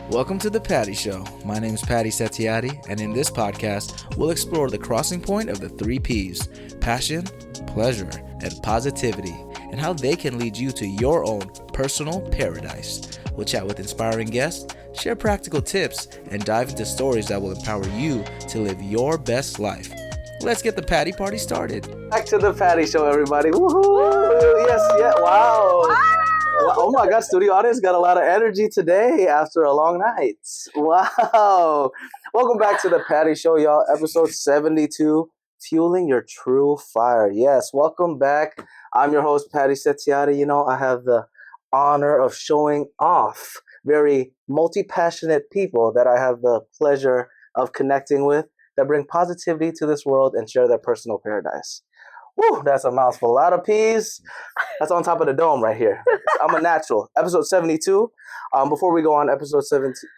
Welcome to the Patty Show. My name is Patty Setiati, and in this podcast, we'll explore the crossing point of the three P's: passion, pleasure, and positivity, and how they can lead you to your own personal paradise. We'll chat with inspiring guests, share practical tips, and dive into stories that will empower you to live your best life. Let's get the Patty Party started. Back to the Patty Show, everybody. Woohoo! Yes, yeah, wow. Oh my God, studio audience got a lot of energy today after a long night. Wow. Welcome back to the Patty Show, y'all. Episode 72, Fueling Your True Fire. Yes, welcome back. I'm your host, Patty Setiati. You know, I have the honor of showing off very multi-passionate people that I have the pleasure of connecting with that bring positivity to this world and share their personal paradise. Woo, that's a mouthful. A lot of peas. That's on top of the dome right here. I'm a natural. Episode 72. Before we go on episode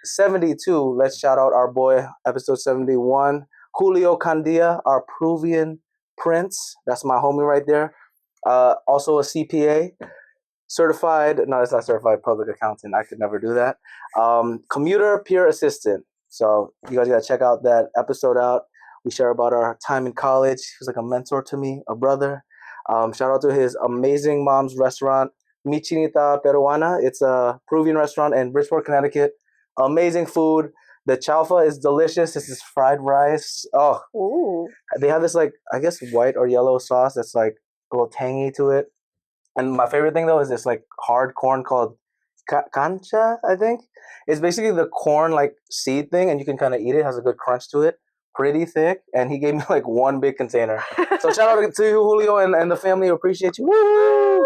72, let's shout out our boy, episode 71, Julio Candia, our Peruvian prince. That's my homie right there. Also a CPA, certified. No, it's not certified public accountant. I could never do that. Commuter peer assistant. So you guys got to check out that episode out. We share about our time in college. He was like a mentor to me, a brother. Shout out to his amazing mom's restaurant, Mi Chinita Peruana. It's a Peruvian restaurant in Bridgeport, Connecticut. Amazing food. The chaufa is delicious. It's this fried rice. Oh, ooh. They have this like, I guess, white or yellow sauce that's like a little tangy to it. And my favorite thing though is this like hard corn called cancha, I think. It's basically the corn like seed thing, and you can kind of eat it. It has a good crunch to it. Pretty thick, and he gave me like one big container. So shout out to you, Julio, and the family. Appreciate you. Woo!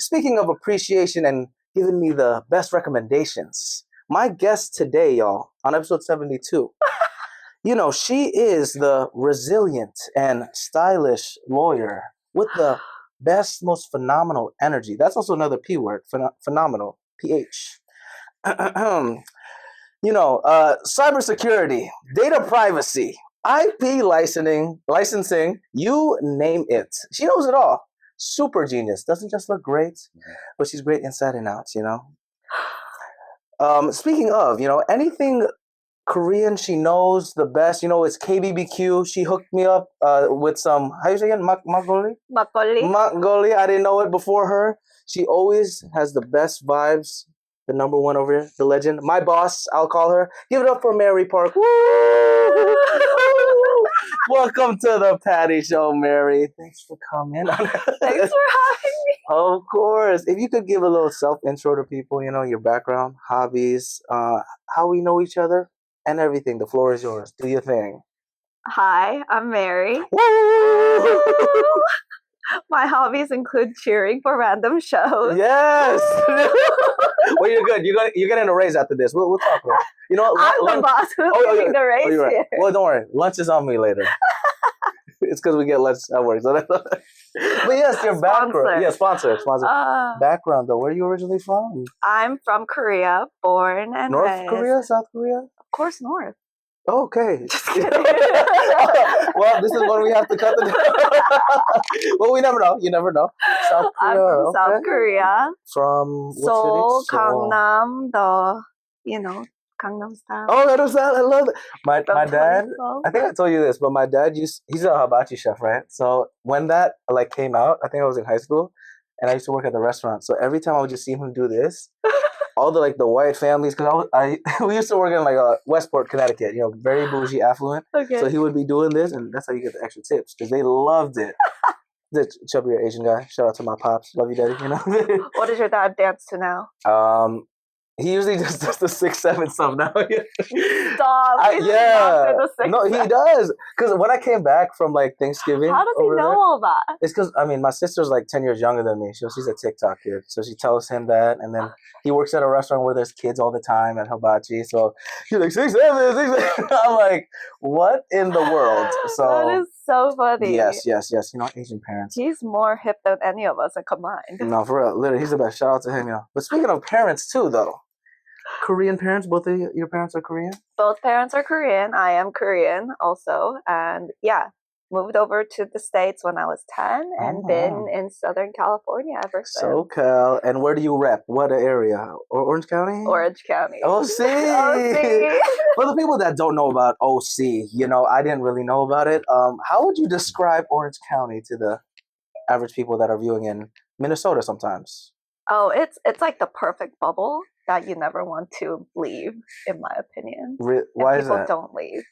Speaking of appreciation and giving me the best recommendations, my guest today, y'all, on episode 72, you know, she is the resilient and stylish lawyer with the best, most phenomenal energy. That's also another P word, phenomenal, PH. You know, cybersecurity, data privacy, IP licensing, you name it. She knows it all. Super genius. Doesn't just look great, but she's great inside and out, you know. Speaking of, you know, anything Korean she knows the best. You know, it's KBBQ. She hooked me up with some, how you say it? Makgeolli? Makgeolli. I didn't know it before her. She always has the best vibes. The number one over here, the legend, my boss, I'll call her. Give it up for Mary Park. Woo! Welcome to the Patty Show, Mary. Thanks for coming. Thanks for having me. Of course. If you could give a little self-intro to people, you know, your background, hobbies, how we know each other, and everything. The floor is yours. Do your thing. Hi, I'm Mary. Woo! My hobbies include cheering for random shows. Yes. Well, you're good. You're getting a raise after this. We'll talk about it. You know what? I'm the boss who's getting the raise you're right. here. Well, don't worry. Lunch is on me later. It's because we get lunch at work. So but yes, your background. Yeah, sponsor. Background though. Where are you originally from? I'm from Korea, born and North raised. Korea, South Korea? Of course, North. Okay. Just kidding. Well, this is when we have to cut the. Well, we never know. You never know. South Korea. I'm from South Korea. From what Seoul, city? Gangnam, Gangnam style. Oh, Gangnam style. I love it. My dad. Seoul. I think I told you this, but my dad he's a hibachi chef, right? So when that like came out, I think I was in high school, and I used to work at the restaurant. So every time I would just see him do this. All the like the white families, because we used to work in like Westport, Connecticut, you know, very bougie, affluent. Okay. So he would be doing this, and that's how you get the extra tips because they loved it. The chubbier Asian guy. Shout out to my pops. Love you, daddy. You know. What does your dad dance to now? He usually just does the 6-7 stuff now. Stop. Yeah. No, he does. Because when I came back from like Thanksgiving, how does he know all that? It's because my sister's like 10 years younger than me. She's a TikTok kid, so she tells him that, and then he works at a restaurant where there's kids all the time at hibachi. So he's like 6-7. I'm like, what in the world? So that is so funny. Yes. You know, Asian parents. He's more hip than any of us combined. No, for real. Literally, he's the best. Shout out to him, you know. But speaking of parents too, though. Korean parents? Both of your parents are Korean? Both parents are Korean. I am Korean also. And yeah, moved over to the States when I was 10 and been in Southern California ever since. SoCal. And where do you rep? What area? Orange County? Orange County. OC! OC! For the people that don't know about OC, I didn't really know about it. How would you describe Orange County to the average people that are viewing in Minnesota sometimes? Oh, it's like the perfect bubble that you never want to leave, in my opinion. Why is that? People don't leave.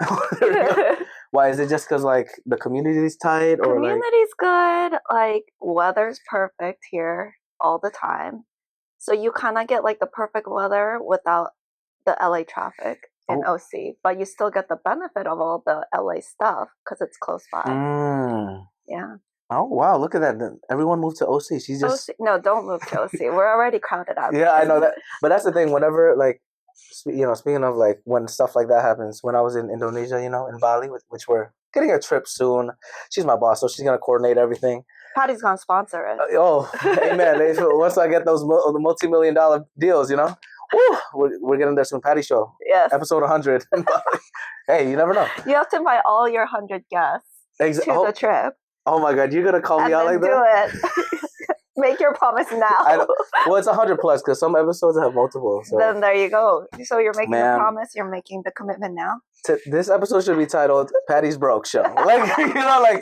Why is it? Just because like the community is tight, or community's good? Like weather's perfect here all the time, so you kind of get like the perfect weather without the LA traffic in OC, but you still get the benefit of all the LA stuff because it's close by. Yeah. Oh wow! Look at that. Everyone moved to OC. She's just no. Don't move to OC. We're already crowded out. Yeah, I know that. But that's the thing. Whenever like, speaking of like when stuff like that happens, when I was in Indonesia, in Bali, which we're getting a trip soon. She's my boss, so she's gonna coordinate everything. Patty's gonna sponsor it. Amen. Once I get those multi-million-dollar deals, we're getting there soon. Patty Show. Yes. Episode 100. Hey, you never know. You have to invite all your 100 guests to the trip. Oh my God, you're gonna call me out like that? Do it. Make your promise now. Well, it's 100 plus because some episodes have multiple. So. Then there you go. So you're making the promise. You're making the commitment now. This episode should be titled "Patty's Broke Show." Like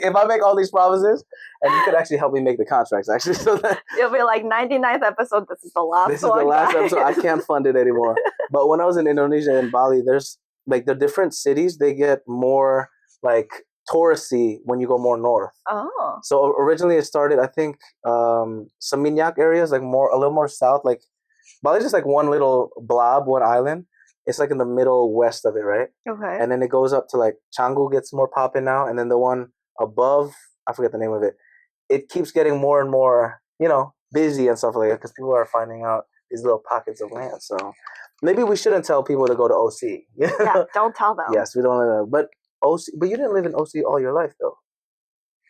if I make all these promises, and you could actually help me make the contracts. Actually, so that it'll be like 99th episode. This is the last. This is the last episode. I can't fund it anymore. But when I was in Indonesia and Bali, there's like the different cities. They get more like touristy when you go more north. Oh. So originally it started, I think, Seminyak areas, like a little more south. Like Bali's just like one little blob, one island. It's like in the middle west of it, right? Okay. And then it goes up to like Canggu gets more popping now, and then the one above, I forget the name of it. It keeps getting more and more, busy and stuff like that because people are finding out these little pockets of land. So maybe we shouldn't tell people to go to OC. Yeah, don't tell them. Yes, we don't know. But you didn't live in OC all your life, though.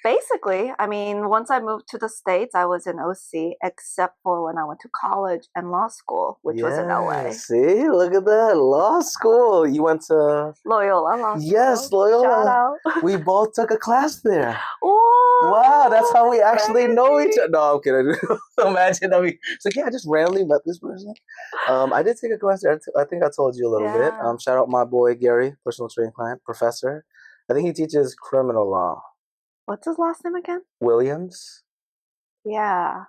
Basically, I mean, once I moved to the States, I was in OC, except for when I went to college and law school, which was in LA. See, look at that. Law school. You went to Loyola Law School. Yes, Loyola. Shout out. We both took a class there. Whoa, wow, that's how we actually know each other. No, I'm kidding. Imagine it's like, I just randomly met this person. I did take a class there. I think I told you a little bit. Shout out my boy Gary, personal training client, professor. I think he teaches criminal law. What's his last name again? Williams. Yeah.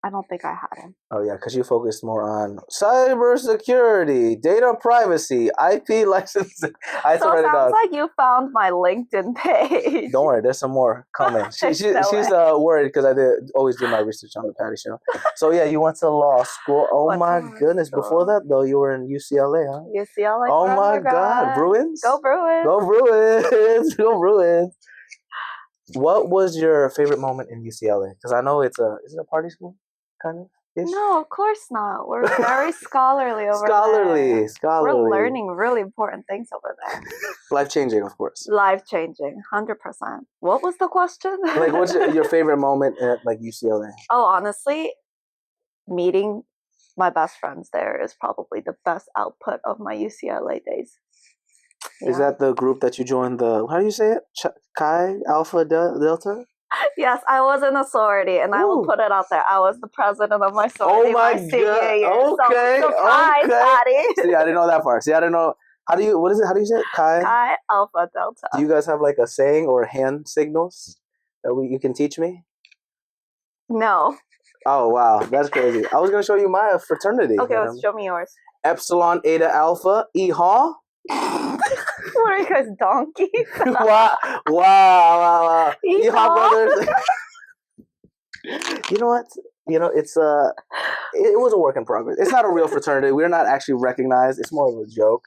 I don't think I had him. Oh, yeah, because you focused more on cybersecurity, data privacy, IP licensing. It sounds like you found my LinkedIn page. Don't worry, there's some more coming. She's worried because I always do my research on the Patty Show. So, yeah, you went to law school. Oh, my goodness. Before that, though, you were in UCLA, huh? UCLA. Oh, my God. Bruins? Go Bruins. Go Bruins. Go Bruins. What was your favorite moment in UCLA? Because I know is it a party school, kind of? No, of course not. We're very scholarly over there. Scholarly. We're learning really important things over there. Life-changing, of course. Life-changing, 100%. What was the question? Like, what's your favorite moment at like UCLA? Oh, honestly, meeting my best friends there is probably the best output of my UCLA days. Yeah. Is that the group that you joined how do you say it? Chi Alpha Delta? Yes, I was in a sorority, and I will put it out there. I was the president of my sorority my senior year. Okay, so, surprise, Patty. See, I didn't know that part. See, I didn't know. How do you say it? Chi Alpha Delta. Do you guys have like a saying or hand signals that you can teach me? No. Oh, wow. That's crazy. I was going to show you my fraternity. Okay, let's show me yours. Epsilon Eta Alpha E-Haw. What are you guys, donkeys? wow. E-Haw brothers. You know what? It's it was a work in progress. It's not a real fraternity. We're not actually recognized. It's more of a joke.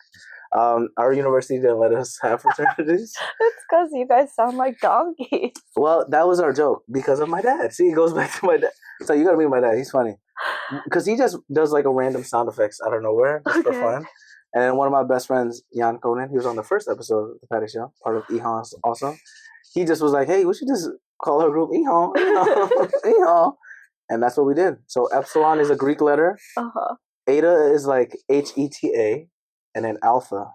Our university didn't let us have fraternities. It's because you guys sound like donkeys. Well, that was our joke because of my dad. See, it goes back to my dad. So you gotta meet my dad. He's funny because he just does like a random sound effects out of nowhere just for fun. And then one of my best friends, Jan Conan, he was on the first episode of the Patty Show, part of EHON also. He just was like, hey, we should just call our group EHON. EHON. And that's what we did. So Epsilon is a Greek letter. Uh-huh. Eta is like Heta. And then Alpha.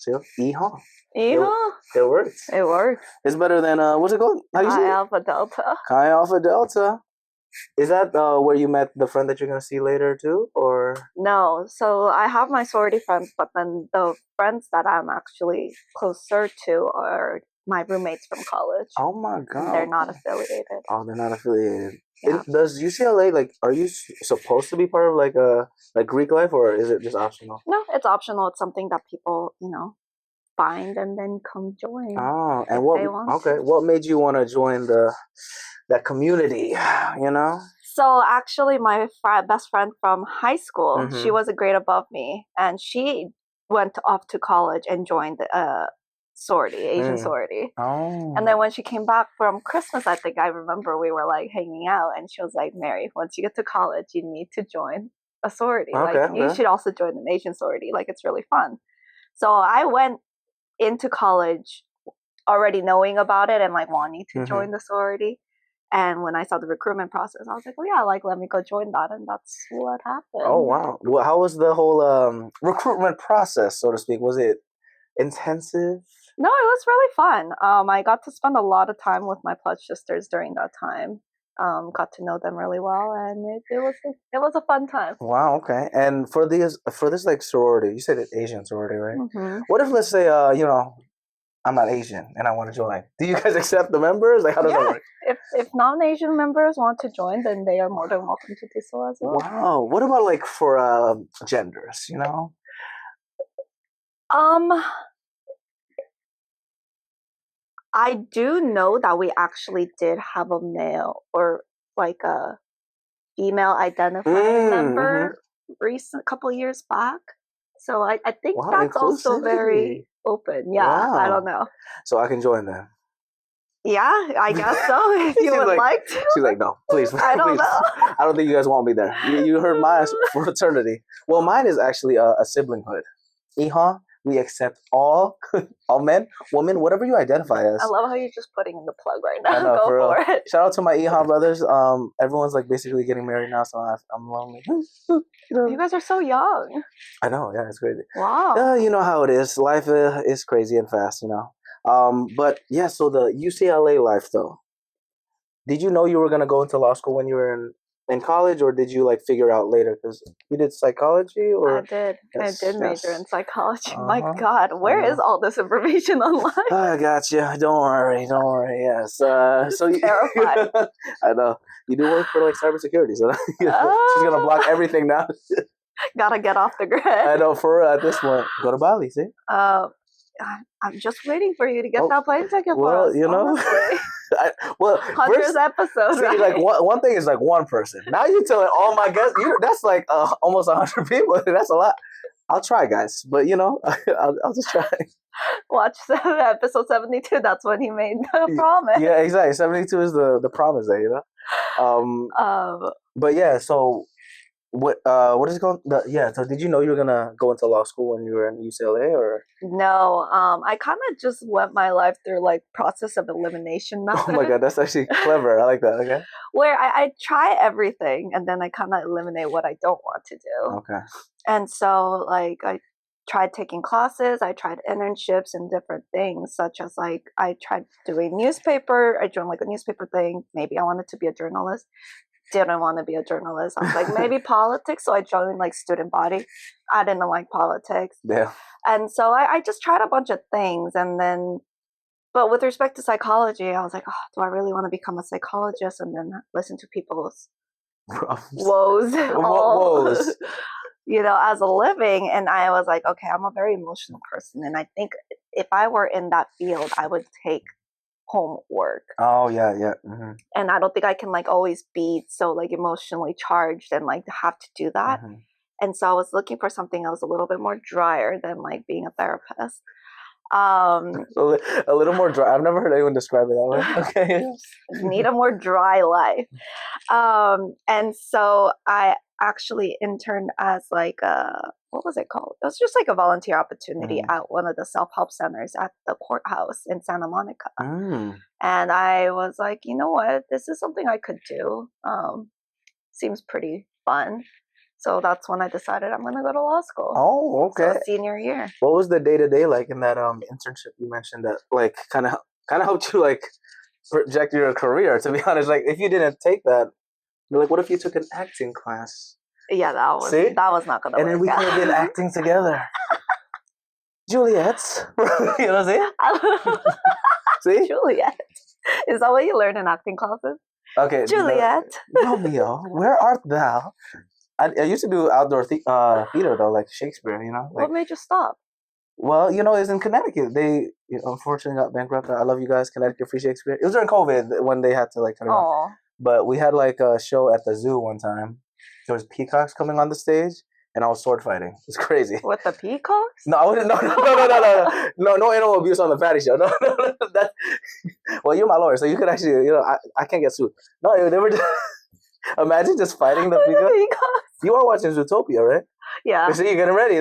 See? Yeehaw. It works. It works. It's better than what's it called? How you say Chi it? Alpha Delta. Chi Alpha Delta. Is that where you met the friend that you're gonna see later too, or? No, so I have my sorority friends, but then the friends that I'm actually closer to are my roommates from college. Oh my god. They're not affiliated. Oh, they're not affiliated. Yeah. Does UCLA are you supposed to be part of like Greek life, or is it just optional? No, it's optional. It's something that people, find and then come join. Oh, and what made you want to join that community? So actually, my best friend from high school, she Mhm. was a grade above me, and she went off to college and joined sorority, Asian sorority. Oh. And then when she came back from Christmas, I think I remember we were like hanging out, and she was like, "Mary, once you get to college, you need to join a sorority. You should also join an Asian sorority. Like, it's really fun." So I went into college already knowing about it and like wanting to join the sorority. And when I saw the recruitment process, I was like, "Oh yeah, like let me go join that," and that's what happened. Oh wow! Well, how was the whole recruitment process, so to speak? Was it intensive? No, it was really fun. I got to spend a lot of time with my pledge sisters during that time. Got to know them really well, and it was a fun time. Wow. Okay. And for this like sorority, you said it Asian sorority, right? Mm-hmm. What if, let's say, I'm not Asian and I want to join? Do you guys accept the members? Like, how does that work? If non-Asian members want to join, then they are more than welcome to do so as well. Wow. What about like for genders? I do know that we actually did have a male or like a female identifying member couple years back. So I think that's also very open. Yeah, wow. I don't know. So I can join them. Yeah, I guess so. If you would like to. She's like, no, please. I don't know. I don't think you guys want me there. You heard my fraternity. Well, mine is actually a siblinghood. Iha, we accept all men, women, whatever you identify as. I love how you're just putting in the plug right now. I know, Go for it. Shout out to my Iha brothers. Everyone's like basically getting married now, so I'm lonely. You guys are so young. I know, yeah, it's crazy. Wow. You know how it is. Life is crazy and fast, But yeah, so the UCLA life though. Did you know you were gonna go into law school when you were in college, or did you like figure out later? Because you did psychology, or I did major in psychology. My God, where is all this information online? I got you. Don't worry. Yes. So you, terrified. I know you do work for like cybersecurity, so she's gonna block everything now. Gotta get off the grid. I know, for at this point, go to Bali. See. I'm just waiting for you to get that plane ticket for us. Well, 100th episode. See, right? Like one thing is like one person. Now you're telling all my guests. That's like almost 100 people. That's a lot. I'll try, guys, but I'll just try. Watch episode 72. That's when he made the promise. Yeah, exactly. 72 is the promise there. But yeah, so. What is it called? So did you know you were gonna go into law school when you were in UCLA, or? No, I kind of just went my life through like process of elimination method. Oh my God, that's actually clever. I like that. Okay. Where I try everything and then I kind of eliminate what I don't want to do. Okay. And so like I tried taking classes, I tried internships and different things, such as like I tried doing newspaper. I joined like a newspaper thing. Maybe I wanted to be a journalist. Didn't want to be a journalist. I was like, maybe politics. So I joined like student body. I didn't like politics. Yeah. And so I just tried a bunch of things. And then, but with respect to psychology, I was like, oh, do I really want to become a psychologist and then listen to people's woes, as a living? And I was like, okay, I'm a very emotional person. And I think if I were in that field, I would take homework. Oh yeah. Mm-hmm. And I don't think I can like always be so like emotionally charged and like have to do that. Mm-hmm. And so I was looking for something that was a little bit more drier than like being a therapist. A little more dry. I've never heard anyone describe it that way. Okay. Need a more dry life. And so I actually interned as like what was it called? It was just like a volunteer opportunity at one of the self-help centers at the courthouse in Santa Monica. And I was like, you know what? This is something I could do. Seems pretty fun. So that's when I decided I'm going to go to law school. Oh, okay. So senior year. What was the day-to-day like in that internship you mentioned that like kind of helped you like project your career? To be honest, like if you didn't take that, like what if you took an acting class? Yeah, that was not going to work. And then we could have been acting together. Juliet. You know what I'm saying? See? Juliet. Is that what you learn in acting classes? Okay. Juliet. Romeo, where art thou? I used to do outdoor theater though, like Shakespeare, you know? Like, what made you stop? well, you know, it's in Connecticut. They unfortunately got bankrupt. I love you guys, Connecticut Free Shakespeare. It was during COVID when they had to like turn it off. But we had like a show at the zoo one time. There was peacocks coming on the stage, and I was sword fighting. It's crazy. With the peacocks? No, I wouldn't. No animal abuse on the Patty Show. No. Well, you're my lawyer, so you could actually, I can't get sued. No, they were. Imagine just fighting the peacocks. You are watching Zootopia, right? Yeah. So you're getting ready.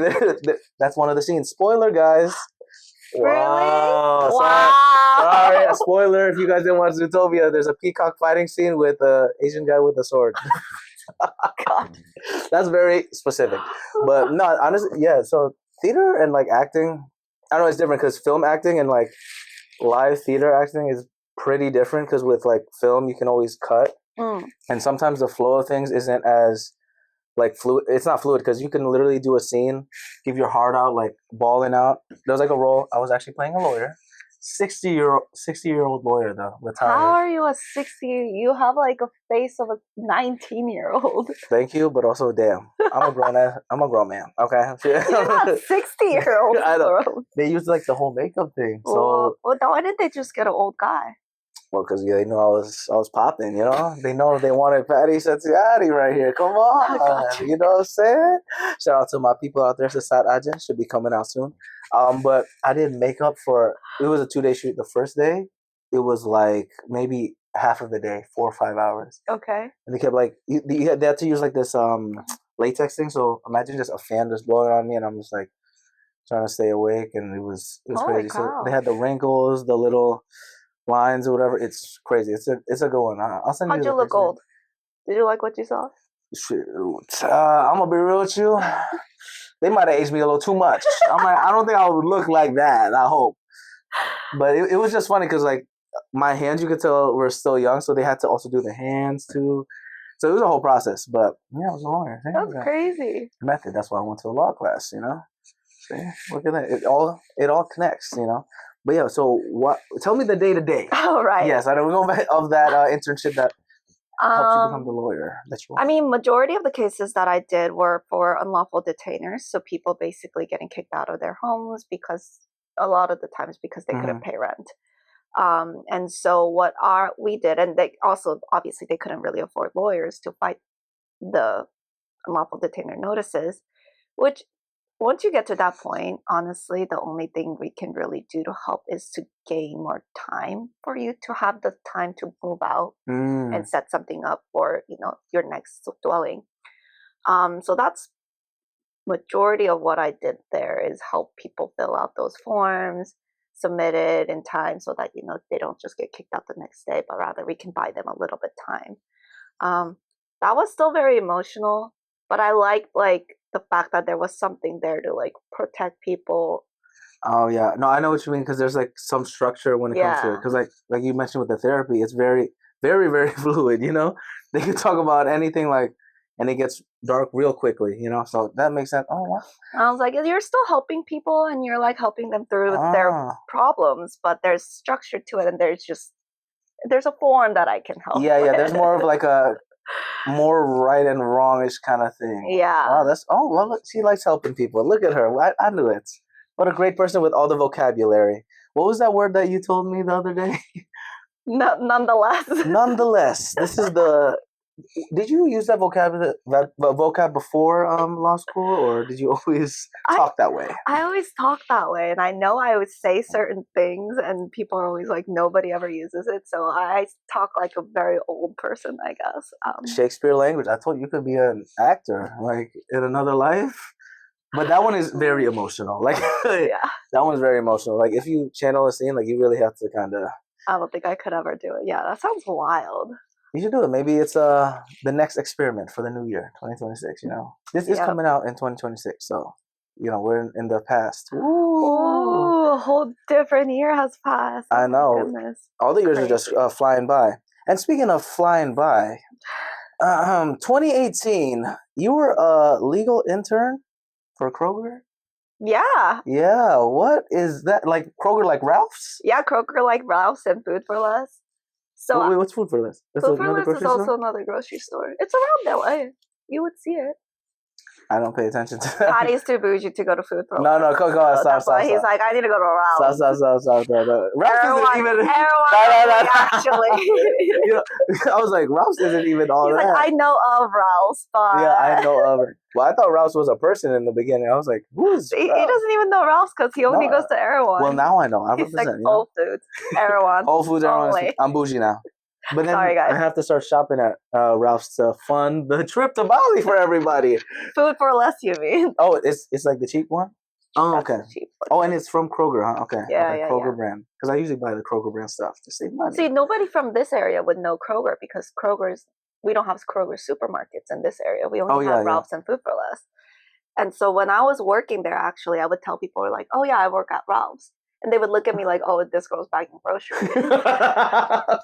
That's one of the scenes. Spoiler, guys. Really? Wow. Sorry, a spoiler. If you guys didn't watch Zootopia, there's a peacock fighting scene with an Asian guy with a sword. God. That's very specific. But no, honestly, yeah. So theater and like acting, I don't know, it's different because film acting and like live theater acting is pretty different because with like film, you can always cut. And sometimes the flow of things isn't as like fluid. It's not fluid because you can literally do a scene, give your heart out, like bawling out. There was like a role. I was actually playing a lawyer, 60-year-old lawyer though. Retired. How are you a 60? You have like a face of a 19-year-old. Thank you, but also damn, I'm a grown man. Okay, you're not 60-year-old. I know. They used like the whole makeup thing. So well, why didn't they just get an old guy? Well, because they knew I was popping, you know? They know they wanted Patty Setiati right here. Come on. You know what I'm saying? Shout out to my people out there. Sasat Ajan should be coming out soon. But I did makeup it was a 2-day shoot. The first day, it was like maybe half of the day, 4 or 5 hours. Okay. And they kept like, they had to use like this latex thing. So imagine just a fan just blowing on me and I'm just like trying to stay awake. And it was crazy. Cow. So they had the wrinkles, the little lines or whatever. It's crazy. It's a good one. I'll send you. How'd you look old? Did you like what you saw? Shoot, I'm gonna be real with you. They might have aged me a little too much. I'm like, I don't think I would look like that. I hope. But it was just funny because like my hands, you could tell were still young, so they had to also do the hands too. So it was a whole process. But yeah, it was a lawyer. That's crazy. Method. That's why I went to a law class. You know. See, look at that. It all connects. You know. But yeah, so what? Tell me the day to day. Oh, right. Yes, I know we're going back of that internship that helps you become the lawyer. I mean, majority of the cases that I did were for unlawful detainers, so people basically getting kicked out of their homes because a lot of the times because they couldn't pay rent. And so what we did, and they also obviously they couldn't really afford lawyers to fight the unlawful detainer notices, which. Once you get to that point, honestly, the only thing we can really do to help is to gain more time for you to have the time to move out and set something up for, your next dwelling. So that's majority of what I did there is help people fill out those forms, submit it in time so that, they don't just get kicked out the next day, but rather we can buy them a little bit time. That was still very emotional, but I liked the fact that there was something there to like protect people. Oh yeah, no, I know what you mean because there's like some structure when it comes to it. Because like you mentioned with the therapy, it's very, very, very fluid. You know, they can talk about anything and it gets dark real quickly. You know, so that makes sense. Oh wow. I was like, you're still helping people and you're like helping them through their problems, but there's structure to it and there's a form that I can help. Yeah, there's more of like a more right and wrongish kind of thing. Yeah. Look, she likes helping people. Look at her. I knew it. What a great person with all the vocabulary. What was that word that you told me the other day? Nonetheless. Nonetheless. This is did you use that vocab before law school, or did you always talk that way? I always talk that way, and I know I always say certain things, and people are always like, nobody ever uses it, so I talk like a very old person, I guess. Shakespeare language. I told you could be an actor, like in another life. But that one is very emotional. Like, that one's very emotional. Like, if you channel a scene, like, you really have to kind of... I don't think I could ever do it. Yeah, that sounds wild. You should do it. Maybe it's the next experiment for the new year, 2026. You know, this is coming out in 2026, so we're in the past. Ooh, a whole different year has passed. I know. Goodness. All the years are just flying by. And speaking of flying by, 2018, you were a legal intern for Kroger. Yeah. Yeah. What is that? Like Kroger, like Ralph's? Yeah, Kroger like Ralph's and Food for Less. So wait, what's Food for Less? Food for Less is also another grocery store. It's around LA. You would see it. I don't pay attention to that. Patty's too bougie to go to Food for Less. No, go on, stop. That's why he's like, I need to go to Ralph's. Stop. Ralph's isn't even... No, actually. I was like, Ralph's isn't even all he's that. Like, I know of Ralph's, but... Yeah, I know of it. Well, I thought Ralph's was a person in the beginning. I was like, who is He doesn't even know Ralph's because he only goes to Erewhon. Well, now I know. He's like Whole Foods, Erewhon. Whole Foods, Erewhon. I'm bougie now. But then Sorry, guys. I have to start shopping at Ralph's to fund the trip to Bali for everybody. Food for Less, you mean? Oh, it's like the cheap one? Oh, okay. Cheap Oh, and it's from Kroger, huh? Okay. Yeah, Kroger brand. Because I usually buy the Kroger brand stuff to save money. See, nobody from this area would know Kroger because we don't have Kroger supermarkets in this area. We only have Ralph's and Food for Less. And so when I was working there, actually, I would tell people like, oh yeah, I work at Ralph's. And they would look at me like, oh, this girl's bagging groceries.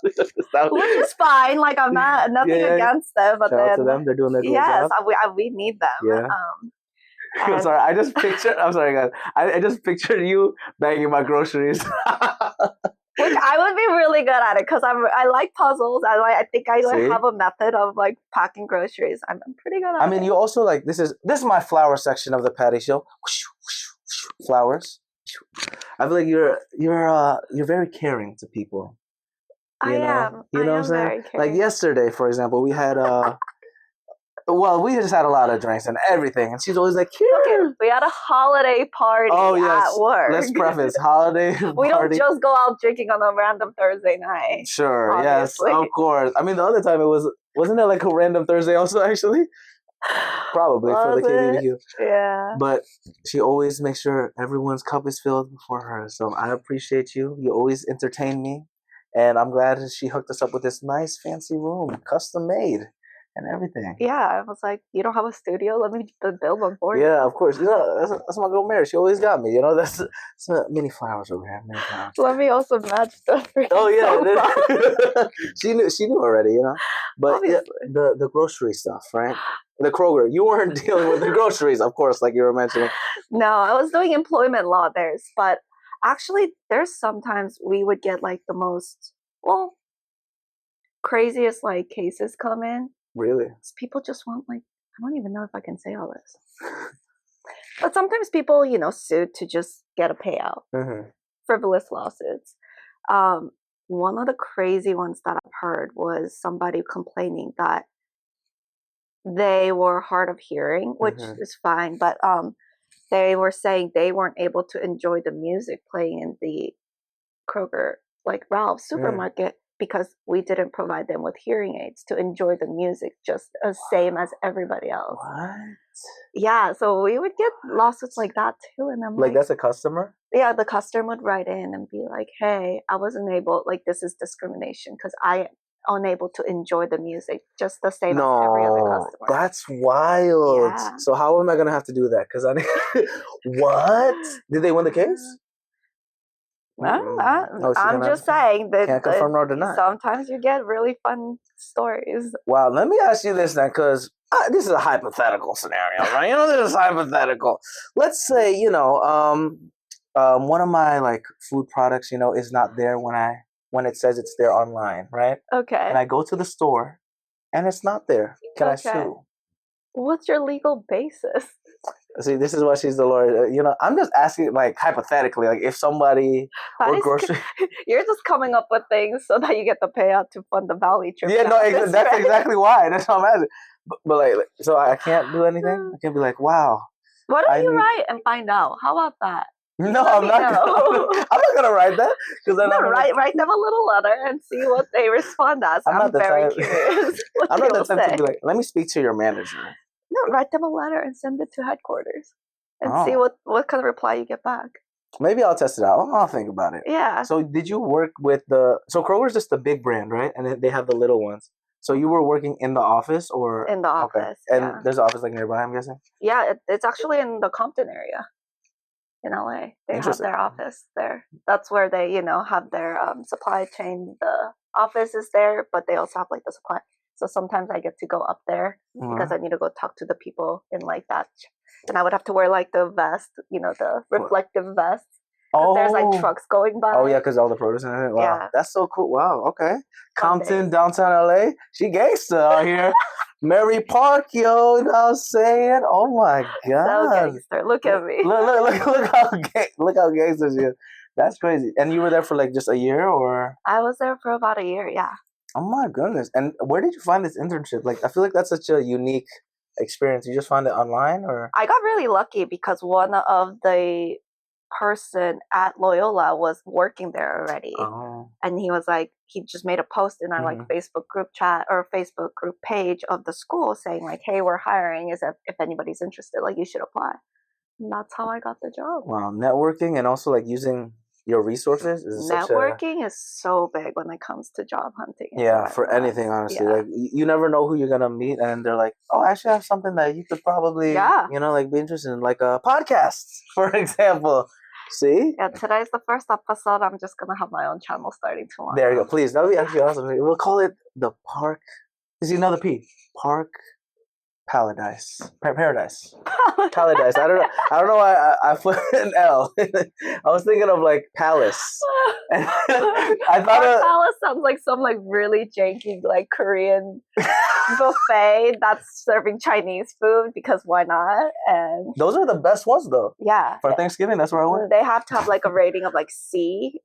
Which is fine. Like, I'm not nothing against them. But shout out to them. They're doing their good job. Yes, we need them. Yeah. I'm sorry. I'm sorry, guys. I just pictured you bagging my groceries. Which I would be really good at it because I like puzzles. I think I have a method of like packing groceries. I'm pretty good at it. I mean, you also like this is my flower section of the Patty Show. Flowers. I feel like you're very caring to people. I am. You know what I'm saying? Like yesterday, for example, we had we just had a lot of drinks and everything, and she's always like, "Here." Okay, we had a holiday party at work. Let's preface holiday. We don't just go out drinking on a random Thursday night. Sure. Obviously. Yes. Of course. I mean, the other time wasn't it like a random Thursday also actually? Probably for the KBBQ. Yeah. But she always makes sure everyone's cup is filled before her. So I appreciate you. You always entertain me. And I'm glad she hooked us up with this nice fancy room, custom made and everything. Yeah, I was like, you don't have a studio? Let me build one for you. Yeah, of course. That's my girl Mary. She always got me. That's many flowers over here. Many flowers. Let me also match stuff for you. Oh yeah, she knew already. But the grocery stuff, right? The Kroger. You weren't dealing with the groceries, of course, like you were mentioning. No, I was doing employment law there, but actually, there's sometimes we would get like the most craziest like cases come in. Really? People just want I don't even know if I can say all this. But sometimes people, sued to just get a payout. Mm-hmm. Frivolous lawsuits. One of the crazy ones that I've heard was somebody complaining that they were hard of hearing, which is fine, but they were saying they weren't able to enjoy the music playing in the Kroger, like Ralph's supermarket, because we didn't provide them with hearing aids to enjoy the music just as same as everybody else. What? Yeah, so we would get lawsuits like that too, and I'm like, that's a customer? Yeah, the customer would write in and be like, hey, I wasn't able, this is discrimination because I am unable to enjoy the music just the same as every other customer. That's wild. Yeah. So how am I going to have to do that? Because what? Did they win the case? I'm just saying that can't confirm nor deny. Sometimes you get really fun stories. Wow, let me ask you this then, because this is a hypothetical scenario, right? This is hypothetical. Let's say, one of my food products, is not there when it says it's there online, right? Okay. And I go to the store and it's not there. Can I sue? What's your legal basis? See, this is why she's the lawyer. I'm just asking, hypothetically, if somebody or grocery. You're just coming up with things so that you get the payout to fund the Bali trip. Yeah, that's exactly why. That's what I'm asking. But so I can't do anything. I can't be like, wow. Why don't you write and find out? How about that? No, I'm not. I'm not gonna write that because then write them a little letter and see what they respond as. I'm very curious. I'm not the type to be like, let me speak to your manager. No, write them a letter and send it to headquarters and see what kind of reply you get back. Maybe I'll test it out. I'll think about it. Yeah. So did you work with so Kroger's just the big brand, right? And then they have the little ones. So you were working in the office or? In the Okay. office, And yeah. there's an office like nearby, I'm guessing? Yeah, it's actually in the Compton area in LA. They have Interesting. their office there. That's where they, have their supply chain. The office is there, but they also have like the supply. So sometimes I get to go up there because I need to go talk to the people in like that. And I would have to wear like the vest, the reflective vest. Oh, there's like trucks going by. Oh yeah, because all the produce and everything. Wow, Yeah. that's so cool. Wow, okay. Compton, Sundays. downtown LA. She gangsta out here. Mary Park, yo, you know what I'm saying? Oh my god. So gangster. Look at me. Look how gangster she is. That's crazy. And you were there for like just a year, or? I was there for about a year. Yeah. Oh my goodness. And where did you find this internship? Like, I feel like that's such a unique experience. You just found it online, or? I got really lucky because one of the person at Loyola was working there already. Oh. And he was like, he just made a post in our like Facebook group chat or Facebook group page of the school saying like, hey, we're hiring. If anybody's interested, like you should apply. And that's how I got the job. Wow, networking and also like using your resources is networking is so big when it comes to job hunting. Yeah, for anything, honestly. Yeah. Like you never know who you're gonna meet, and they're like, "Oh, I actually have something that you could probably, like be interested in, like a podcast, for example." See? Yeah, today's the first episode. I'm just gonna have my own channel starting tomorrow. There you go. Please, that would be actually awesome. We'll call it the Park. Is another P? Park Paradise. Paradise. Paradise. I don't know why I put an L. I was thinking of like palace. And I thought palace sounds like some like really janky like Korean buffet that's serving Chinese food because why not? And those are the best ones though. Yeah. For Thanksgiving, that's where I went. They have to have like a rating of like C.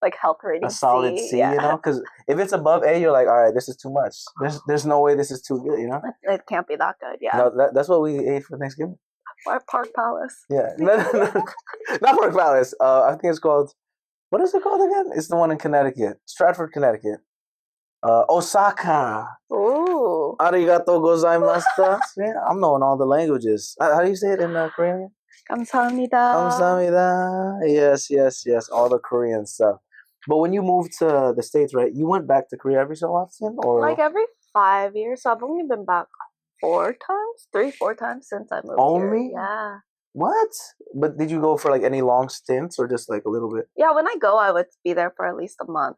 Like health rating, a solid C, because if it's above A, you're like, all right, this is too much. There's no way this is too good, It can't be that good, yeah. No, that's what we ate for Thanksgiving. Park Palace. Yeah, no, not Park Palace. I think it's called. What is it called again? It's the one in Connecticut, Stratford, Connecticut. Osaka. Ooh. Arigato gozaimashita. Yeah, I'm knowing all the languages. How do you say it in Korean? 감사합니다. 감사합니다. Yes. All the Korean stuff. But when you moved to the States, right, you went back to Korea every so often? Or like every 5 years. So I've only been back 4 times since I moved Only? here. Yeah. What? But did you go for like any long stints or just like a little bit? Yeah, when I go, I would be there for at least a month.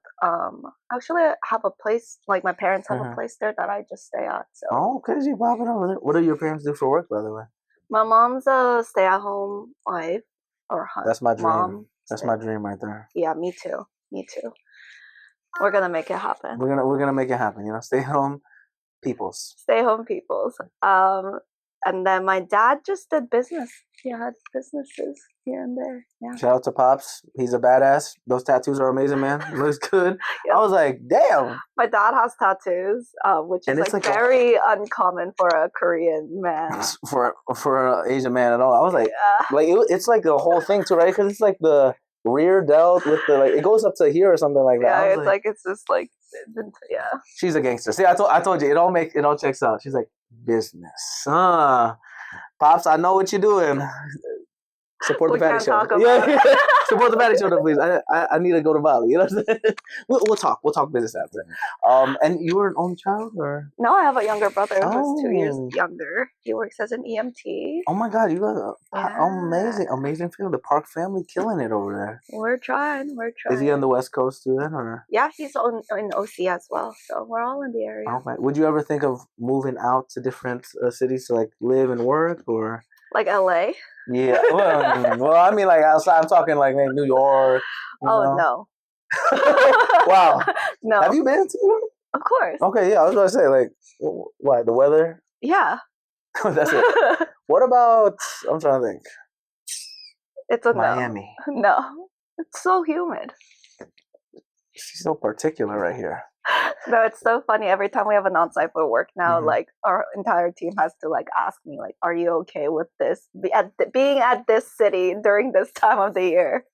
Actually, I have a place, like my parents have a place there that I just stay at. So. Oh, crazy, popping over there. What do your parents do for work, by the way? My mom's a stay-at-home wife or That's my dream. Mom. That's my dream right there. Yeah, me too. We're gonna make it happen. We're gonna make it happen. Stay home peoples. Stay home peoples. And then my dad just did business. He had businesses here and there. Yeah. Shout out to Pops. He's a badass. Those tattoos are amazing, man. Looks good. Yep. I was like, damn. My dad has tattoos, which is like very uncommon for a Korean man. For an Asian man at all. I was like, it's like the whole thing too, right? Because it's like the rear delt with the it goes up to here or something like that. Yeah, it's just like yeah. She's a gangster. See, I told you, it all checks out. She's like, business. Pops, I know what you're doing. Support the Patty Show. Yeah. Support the Patty Show, please. I need to go to Bali. You know what I'm saying? We'll talk. We'll talk business after. And you were an only child, or? No, I have a younger brother who's 2 years younger. He works as an EMT. Oh my God, you got amazing family. The Park family killing it over there. We're trying. Is he on the West Coast too then, or? Yeah, he's in OC as well. So we're all in the area. Okay. Would you ever think of moving out to different cities to like live and work, or? Like LA? Yeah. Well, I mean, like outside. I'm talking like maybe New York. No. Wow. No. Have you been to New York? Of course. Okay, yeah. I was going to say, like, what, the weather? Yeah. That's it. What about? I'm trying to think. It's a Miami. No. It's so humid. She's so particular right here. No, it's so funny. Every time we have an on-site for work now, like our entire team has to like ask me, like, "Are you okay with this? Being at this city during this time of the year?"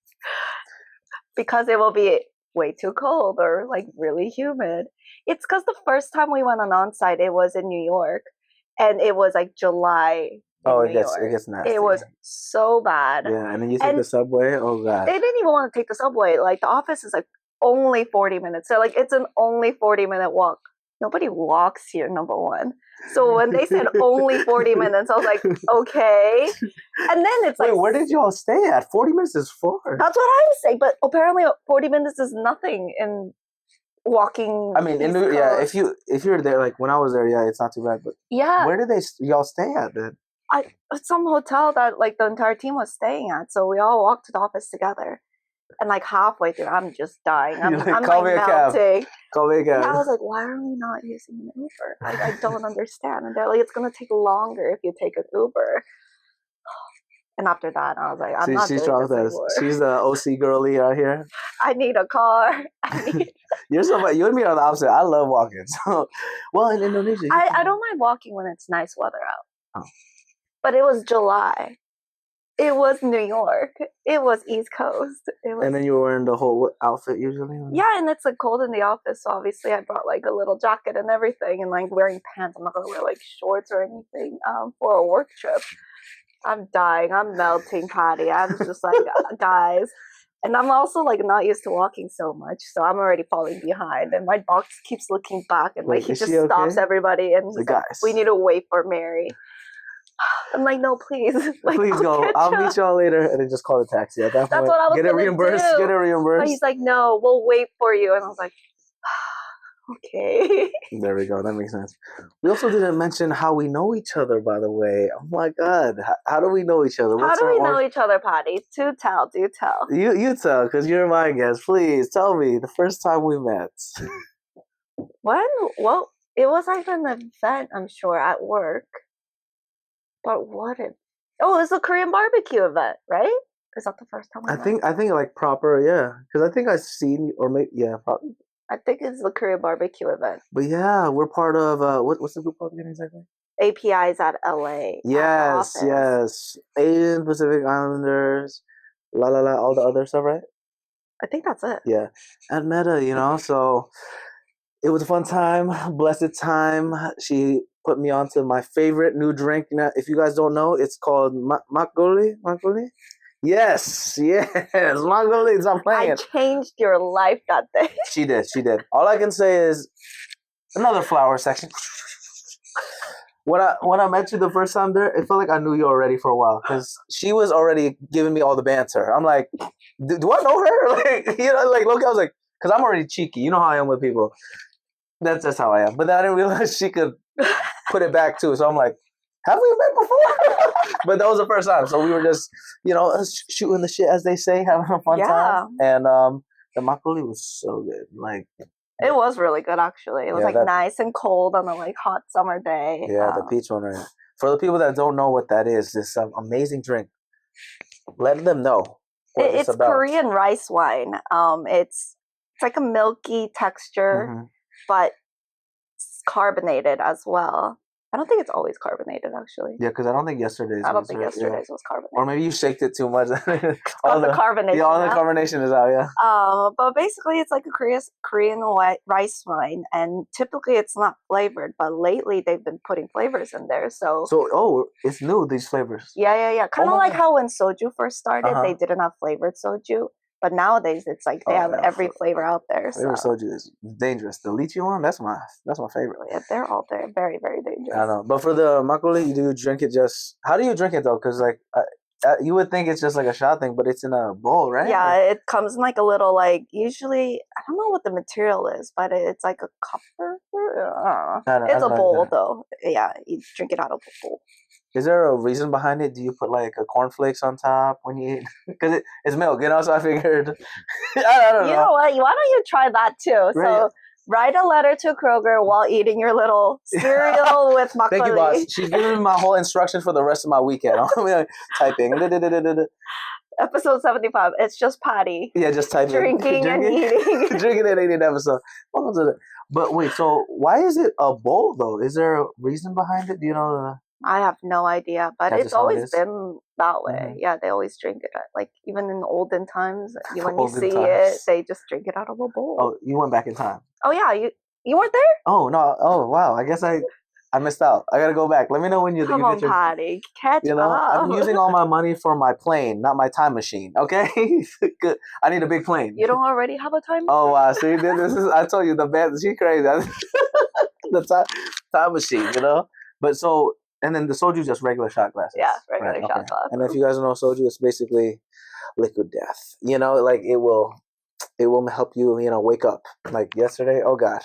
Because it will be way too cold or like really humid. It's because the first time we went on-site, it was in New York, and it was like July. It gets nasty. It was so bad. Yeah, and then you take the subway. Oh God. They didn't even want to take the subway. Like the office is like only 40 minutes. So like it's an only 40-minute walk nobody walks here, number one. So when they said only 40 minutes, I was like, okay. And then it's like, wait, where did y'all stay at? 40 minutes is far. That's what I'm saying. But apparently 40 minutes is nothing in walking. I mean, if you're there, like when I was there, yeah, it's not too bad. But where did y'all stay at then? Some hotel that like the entire team was staying at. So we all walked to the office together. And like halfway through, I'm just dying. I'm like melting. Call me a cab. And I was like, why are we not using an Uber? I don't understand. And they're like, it's going to take longer if you take an Uber. And after that, I was like, I'm not doing this anymore. She's the OC girly out here. I need a car. You and me are the opposite. I love walking. So, well, in Indonesia, I don't mind walking when it's nice weather out. Oh. But it was July. It was New York. It was East Coast. And then you were wearing the whole outfit usually? Yeah, and it's like cold in the office, so obviously I brought like a little jacket and everything, and like wearing pants. I'm not gonna wear like shorts or anything for a work trip. I'm dying. I'm melting, Patty. I'm just like, guys. And I'm also like not used to walking so much, so I'm already falling behind. And my boss keeps looking back, and like he just stops everybody, and he's like, we need to wait for Mary. I'm like, no, please. Like, please go. I'll meet y'all later, and then just call the taxi. At that point, what I was get it reimbursed. Do. Get it reimbursed. But he's like, no, we'll wait for you. And I was like, okay. There we go. That makes sense. We also didn't mention how we know each other, by the way. Oh my God, how do we know each other? How do we know each other, Patty? Do tell. You tell, because you're my guest. Please tell me the first time we met. When? Well, it was like an event, I'm sure, at work. But what it? Oh, it was a Korean barbecue event, right? Is that the first time? I think like proper, yeah. Because I think I've seen or maybe probably. I think it's the Korean barbecue event. But yeah, we're part of what's the group called again exactly? API's at LA. Yes. Asian Pacific Islanders, all the other stuff, right? I think that's it. Yeah, at Meta, so it was a fun time, blessed time. She put me onto my favorite new drink. Now, if you guys don't know, it's called Makgeolli. Yes, Makgeolli. Stop playing. I changed your life that day. She did. All I can say is another flower section. When I met you the first time there, it felt like I knew you already for a while because she was already giving me all the banter. I'm like, do I know her? Like look, I was like, because I'm already cheeky. You know how I am with people. That's just how I am. But then I didn't realize she could put it back too. So I'm like, have we met before? But that was the first time. So we were just, shooting the shit, as they say, having a fun time. And the makgeolli was so good. Like, it was really good, actually. It was nice and cold on a hot summer day. Yeah, the peach one, right? For the people that don't know what that is, this amazing drink, let them know. It's Korean rice wine. It's like a milky texture, but it's carbonated as well. I don't think it's always carbonated, actually. Yeah, because I don't think yesterday's was carbonated. Or maybe you shaked it too much. all the carbonation. Yeah, all the carbonation is out, yeah. But basically, it's like a Korean rice wine, and typically it's not flavored, but lately they've been putting flavors in there. So it's new, these flavors. Yeah. Kind of like how when soju first started, they didn't have flavored soju. But nowadays, it's like they have every flavor out there. Flavored soju is dangerous. The lychee one, that's my favorite. Yeah, they're all there, very, very dangerous. I know. But for the makgeolli, do you drink it how do you drink it, though? Because, you would think it's just like a shot thing, but it's in a bowl, right? Yeah, it comes in like a little, usually, I don't know what the material is, but it's like a copper. It's a bowl, though. Yeah, you drink it out of a bowl. Is there a reason behind it? Do you put a cornflakes on top when you eat? Because it's milk, so I figured. I don't know. You know what? Why don't you try that too? Right. So write a letter to Kroger while eating your little cereal with makgeolli. Thank you, boss. She's giving me my whole instructions for the rest of my weekend. I'm typing. Episode 75. It's just Patty. Yeah, just typing. Drinking and eating. Drinking and eating episode. But wait, so why is it a bowl, though? Is there a reason behind it? Do you know? I have no idea, but it's always been that way. Mm-hmm. Yeah, they always drink it. Even in olden times, when you see it, they just drink it out of a bowl. Oh, you went back in time. Oh, yeah. You weren't there? Oh, no. Oh, wow. I guess I missed out. I got to go back. Let me know when you Come on, Patty. Catch up. I'm using all my money for my plane, not my time machine, okay? Good. I need a big plane. You don't already have a time machine? Oh, wow. See, this is, I told you, the band, she's crazy. the time machine, you know. But so, and then the soju is just regular shot glasses. Yeah, regular right, shot okay. glasses. And if you guys don't know soju, it's basically liquid death. You know, like it will help you, you know, wake up. Like yesterday, oh god,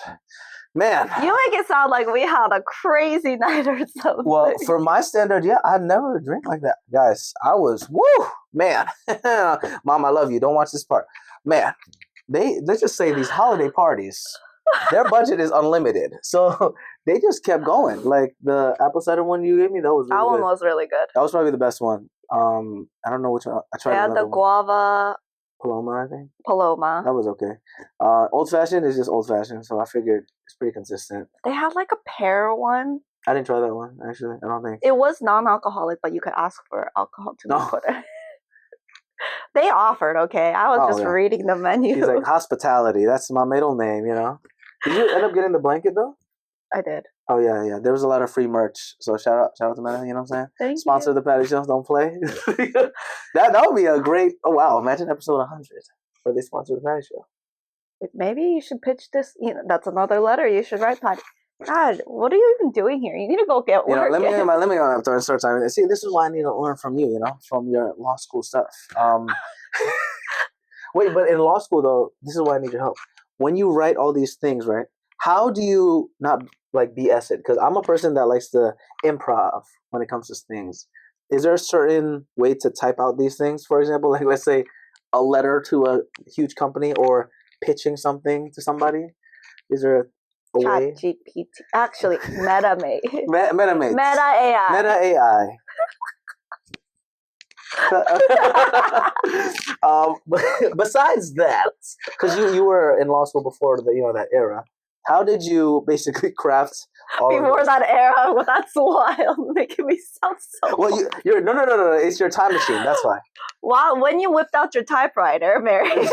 man. You make it sound like we had a crazy night or something. Well, for my standard, yeah, I never drink like that, guys. I was man. Mom, I love you. Don't watch this part, man. Let's just say these holiday parties, their budget is unlimited, so they just kept going. Like the apple cider one you gave me, that was really that one good. was really good. That was probably the best one. I don't know which one. I tried. They had the guava Paloma, I think. Paloma. That was okay. Old fashioned is just old fashioned, so I figured it's pretty consistent. They had like a pear one. I didn't try that one actually. I don't think it was non-alcoholic, but you could ask for alcohol to be put in. They offered, okay. I was just reading the menu. He's like, hospitality. That's my middle name, you know. Did you end up getting the blanket though? I did. Oh yeah. There was a lot of free merch. So shout out to Meta, you know what I'm saying? Thank Sponsor you. the Patty Show, don't play. that would be a great, oh wow, imagine episode 100 where they sponsor the Patty Show. Maybe you should pitch this, you know, that's another letter you should write, Patty. God, what are you even doing here? You need to go get work. You know, let me go start timing. See, this is why I need to learn from you, you know, from your law school stuff. Wait, but in law school though, this is why I need your help. When you write all these things, right? How do you not like BS it? Because I'm a person that likes to improv when it comes to things. Is there a certain way to type out these things? For example, like let's say a letter to a huge company or pitching something to somebody. Is there a way? ChatGPT. Actually, Meta Meta AI. Meta AI. Besides that, because you were in law school before that era, how did you basically craft all before that era? Well, that's wild, making me sound so. Well, you're no. It's your time machine. That's why. Wow, when you whipped out your typewriter, Mary.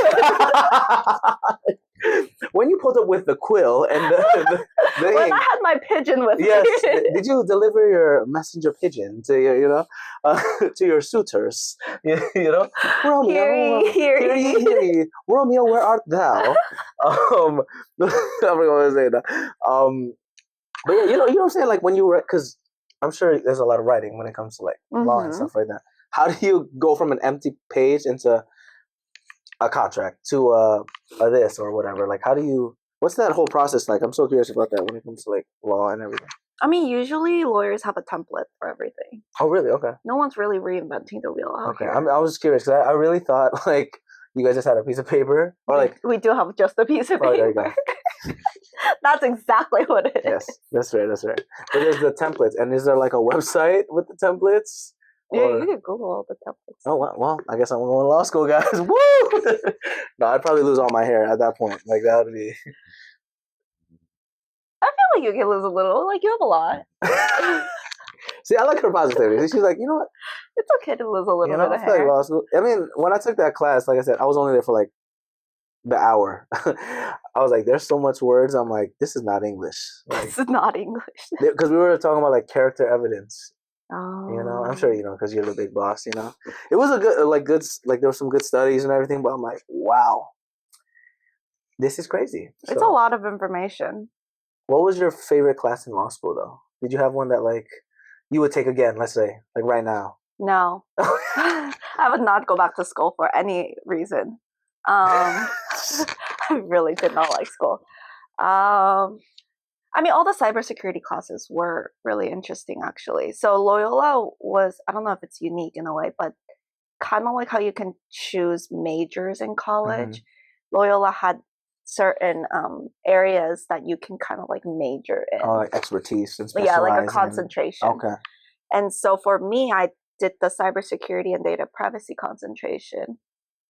When you pulled up with the quill and the when I had my pigeon with me. Yes. Did you deliver your messenger pigeon to your, to your suitors? You know, Romeo, hear ye. Romeo, where art thou? I'm going to say that. But yeah, you know what I'm saying? Like when you were, because I'm sure there's a lot of writing when it comes to like law and stuff like that. How do you go from an empty page into a contract to a this or whatever? Like, what's that whole process like? I'm so curious about that when it comes to like law and everything. I mean, usually lawyers have a template for everything. Oh, really? Okay. No one's really reinventing the wheel out here. I was just curious because I really thought like you guys just had a piece of paper or like we do have just a piece of paper. There you go. That's exactly what it is. Yes, that's right. But there's the templates, and is there like a website with the templates? Yeah, you can Google all the templates. Oh, well, I guess I'm going to law school, guys. Woo! No, I'd probably lose all my hair at that point. Like, that would be... I feel like you can lose a little. Like, you have a lot. See, I like her positivity. She's like, you know what? It's okay to lose a little bit of I feel hair. like law school... I mean, when I took that class, like I said, I was only there for like the hour. I was like, there's so much words. I'm like, this is not English. Like, this is not English. Because we were talking about like character evidence. Oh. You know, I'm sure you know because you're the big boss. You know, it was a good, there were some good studies and everything. But I'm like, wow, this is crazy. It's a lot of information. What was your favorite class in law school, though? Did you have one that like you would take again? Let's say, like right now. No, I would not go back to school for any reason. I really did not like school. I mean, all the cybersecurity classes were really interesting, actually. So Loyola was, I don't know if it's unique in a way, but kind of like how you can choose majors in college. Loyola had certain areas that you can kind of like major in. Oh, like expertise and yeah, like a concentration. Okay. And so for me, I did the cybersecurity and data privacy concentration,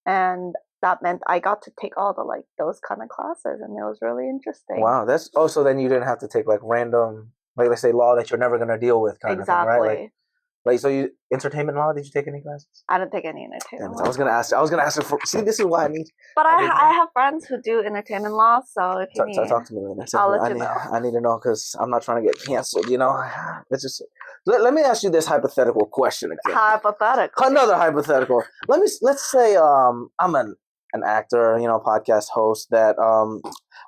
and that meant I got to take all the like those kind of classes, and it was really interesting. Wow, that's so then you didn't have to take like random, like let's say law that you're never gonna deal with kind of thing, right? Like so you entertainment law. Did you take any classes? I didn't take any entertainment law. I was gonna ask you for. See, this is why I need. But I have friends who do entertainment law, so if you need, talk to me later. I'll let you know. I need to know because I'm not trying to get canceled. You know, let's just. Let me ask you this hypothetical question again. Hypothetical. Another hypothetical. Let's say I'm an actor, you know, podcast host that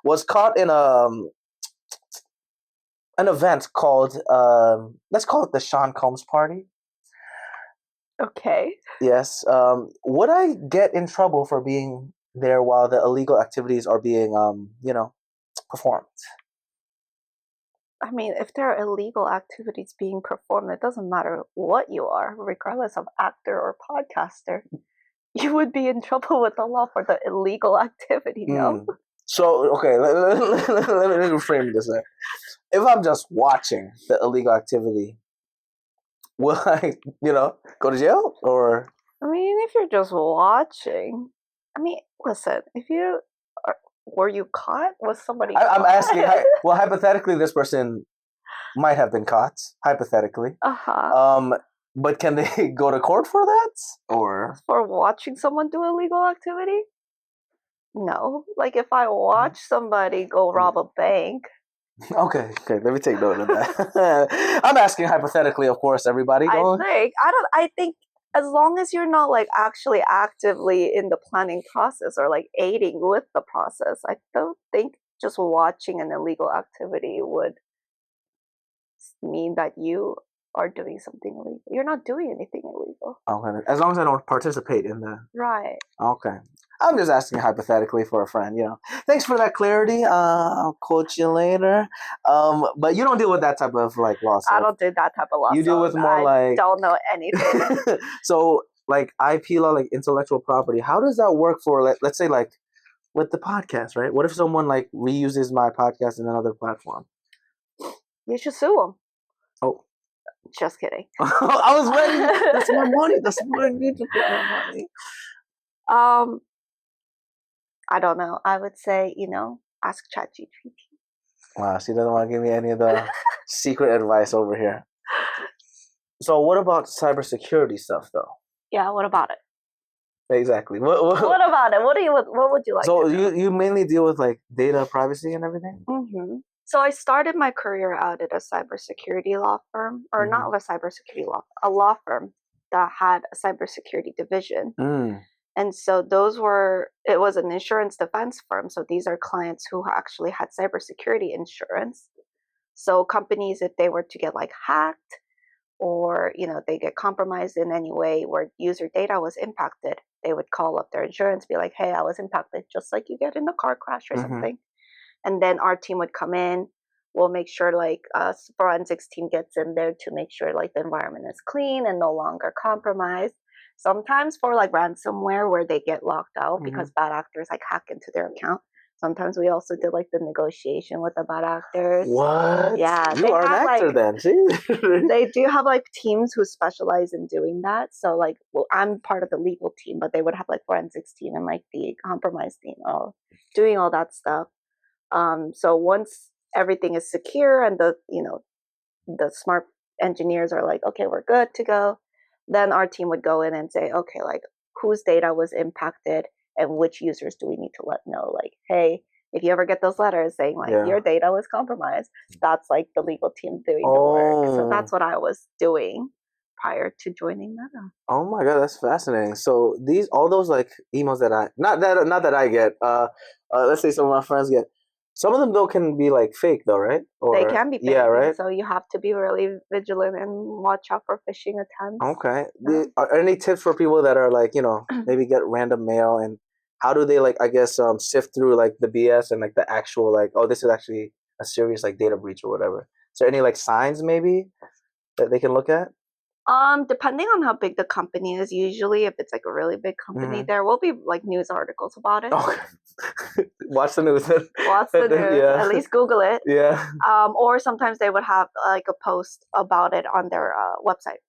was caught in a an event called let's call it the Sean Combs party. Okay. Yes. Would I get in trouble for being there while the illegal activities are being performed? I mean, if there are illegal activities being performed, it doesn't matter what you are, regardless of actor or podcaster. You would be in trouble with the law for the illegal activity, no? So, okay, let me reframe this. If I'm just watching the illegal activity, will I, go to jail or? I mean, if you're just watching, listen, were you caught? Was somebody I'm caught? asking, well, hypothetically, this person might have been caught, hypothetically. Uh-huh. But can they go to court for that? Or? For watching someone do illegal activity? No. Like, if I watch somebody go rob a bank. Okay, let me take note of that. I'm asking hypothetically, of course, everybody. I think as long as you're not like actually actively in the planning process or like aiding with the process, I don't think just watching an illegal activity would mean that you are doing something illegal. You're not doing anything illegal. Okay, as long as I don't participate in the... Right. Okay. I'm just asking hypothetically for a friend, Thanks for that clarity. I'll quote you later. But you don't deal with that type of like lawsuit. I don't do that type of lawsuit. You deal with more I don't know anything. So like IP law, like intellectual property, how does that work for, let's say like with the podcast, right? What if someone like reuses my podcast in another platform? You should sue them. Oh. Just kidding. I was ready. That's my money. That's where I need to put my money. I don't know. I would say, ask ChatGPT. Wow, she doesn't want to give me any of the secret advice over here. So what about cybersecurity stuff, though? Yeah, what about it? Exactly. What about it? What would you like? So you mainly deal with like data privacy and everything? Mm-hmm. So I started my career out at a cybersecurity law firm, or not a cybersecurity law, a law firm that had a cybersecurity division. And so it was an insurance defense firm. So these are clients who actually had cybersecurity insurance. So companies, if they were to get like hacked or, they get compromised in any way where user data was impacted, they would call up their insurance, be like, hey, I was impacted, just like you get in a car crash or something. And then our team would come in. We'll make sure like a forensics team gets in there to make sure like the environment is clean and no longer compromised. Sometimes for like ransomware where they get locked out because bad actors like hack into their account. Sometimes we also did like the negotiation with the bad actors. What? Yeah. You are an actor then. They do have like teams who specialize in doing that. So like, I'm part of the legal team, but they would have like forensics team and like the compromise team doing all that stuff. So once everything is secure and the smart engineers are like, okay, we're good to go, then our team would go in and say, okay, like whose data was impacted and which users do we need to let know? Like, hey, if you ever get those letters saying like your data was compromised, that's like the legal team doing the work. So that's what I was doing prior to joining Meta. Oh my god, that's fascinating. So all those like emails that not that I get, let's say some of my friends get. Some of them though can be like fake though, right? They can be fake. Yeah, right. So you have to be really vigilant and watch out for phishing attempts. Okay. Are any tips for people that are like, maybe get random mail, and how do they like, I guess, sift through like the BS and like the actual like, oh, this is actually a serious like data breach or whatever? Is there any like signs maybe that they can look at? Depending on how big the company is, usually if it's like a really big company, there will be like news articles about it. Okay. Watch the news. Watch the news. Yeah. At least Google it. Yeah. Or sometimes they would have like a post about it on their website.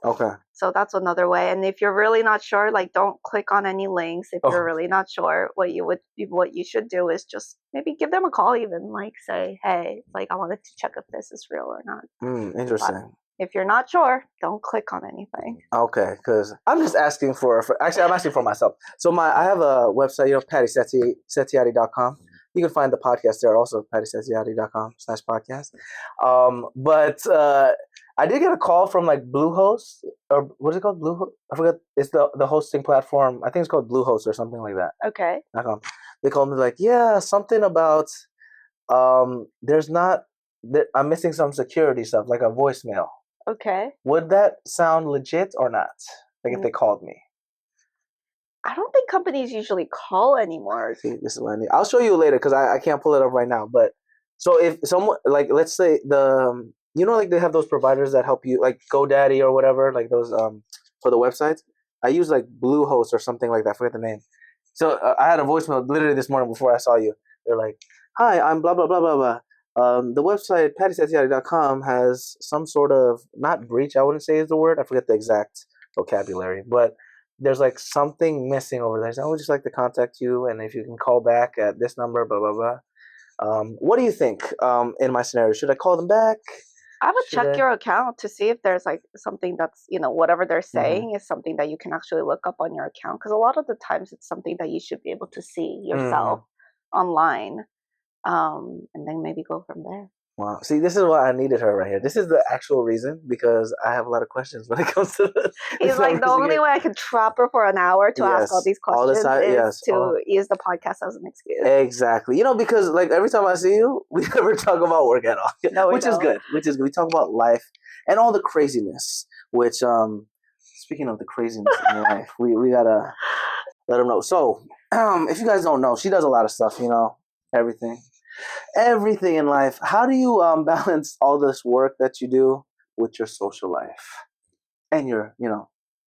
Okay. So that's another way. And if you're really not sure, like don't click on any links. If you're really not sure, what you should do is just maybe give them a call, even like say, hey, like I wanted to check if this is real or not. Interesting. But if you're not sure, don't click on anything. Okay, because I'm just asking actually, I'm asking for myself. So I have a website, PattySettiati.com. You can find the podcast there also, PattySettiati.com/podcast. But I did get a call from like Bluehost, or what is it called? Bluehost? I forgot. It's the hosting platform. I think it's called Bluehost or something like that. Okay. They called me like, yeah, something about there's not I'm missing some security stuff, like a voicemail. Okay. Would that sound legit or not? Like if they called me. I don't think companies usually call anymore. See, this is what I need. I'll show you later because I can't pull it up right now. But so if someone, like, let's say like they have those providers that help you, like GoDaddy or whatever, like those for the websites. I use like Bluehost or something like that. I forget the name. So I had a voicemail literally this morning before I saw you. They're like, "Hi, I'm blah blah blah blah blah. The website pattysatiati.com has some sort of, not breach, I wouldn't say is the word. I forget the exact vocabulary, but there's like something missing over there. So I would just like to contact you, and if you can call back at this number, blah blah blah. What do you think? In my scenario, should I call them back? I would check your account to see if there's like something that's, whatever they're saying is something that you can actually look up on your account. Because a lot of the times it's something that you should be able to see yourself online. And then maybe go from there. Wow. See, this is why I needed her right here. This is the actual reason, because I have a lot of questions when it comes to this. He's like, the only way I can trap her for an hour to ask all these questions is to use the podcast as an excuse. Exactly. Because like every time I see you, we never talk about work at all. No, which is good. We talk about life and all the craziness, which speaking of the craziness in life, we gotta let them know. So, if you guys don't know, she does a lot of stuff, everything in life. How do you balance all this work that you do with your social life and your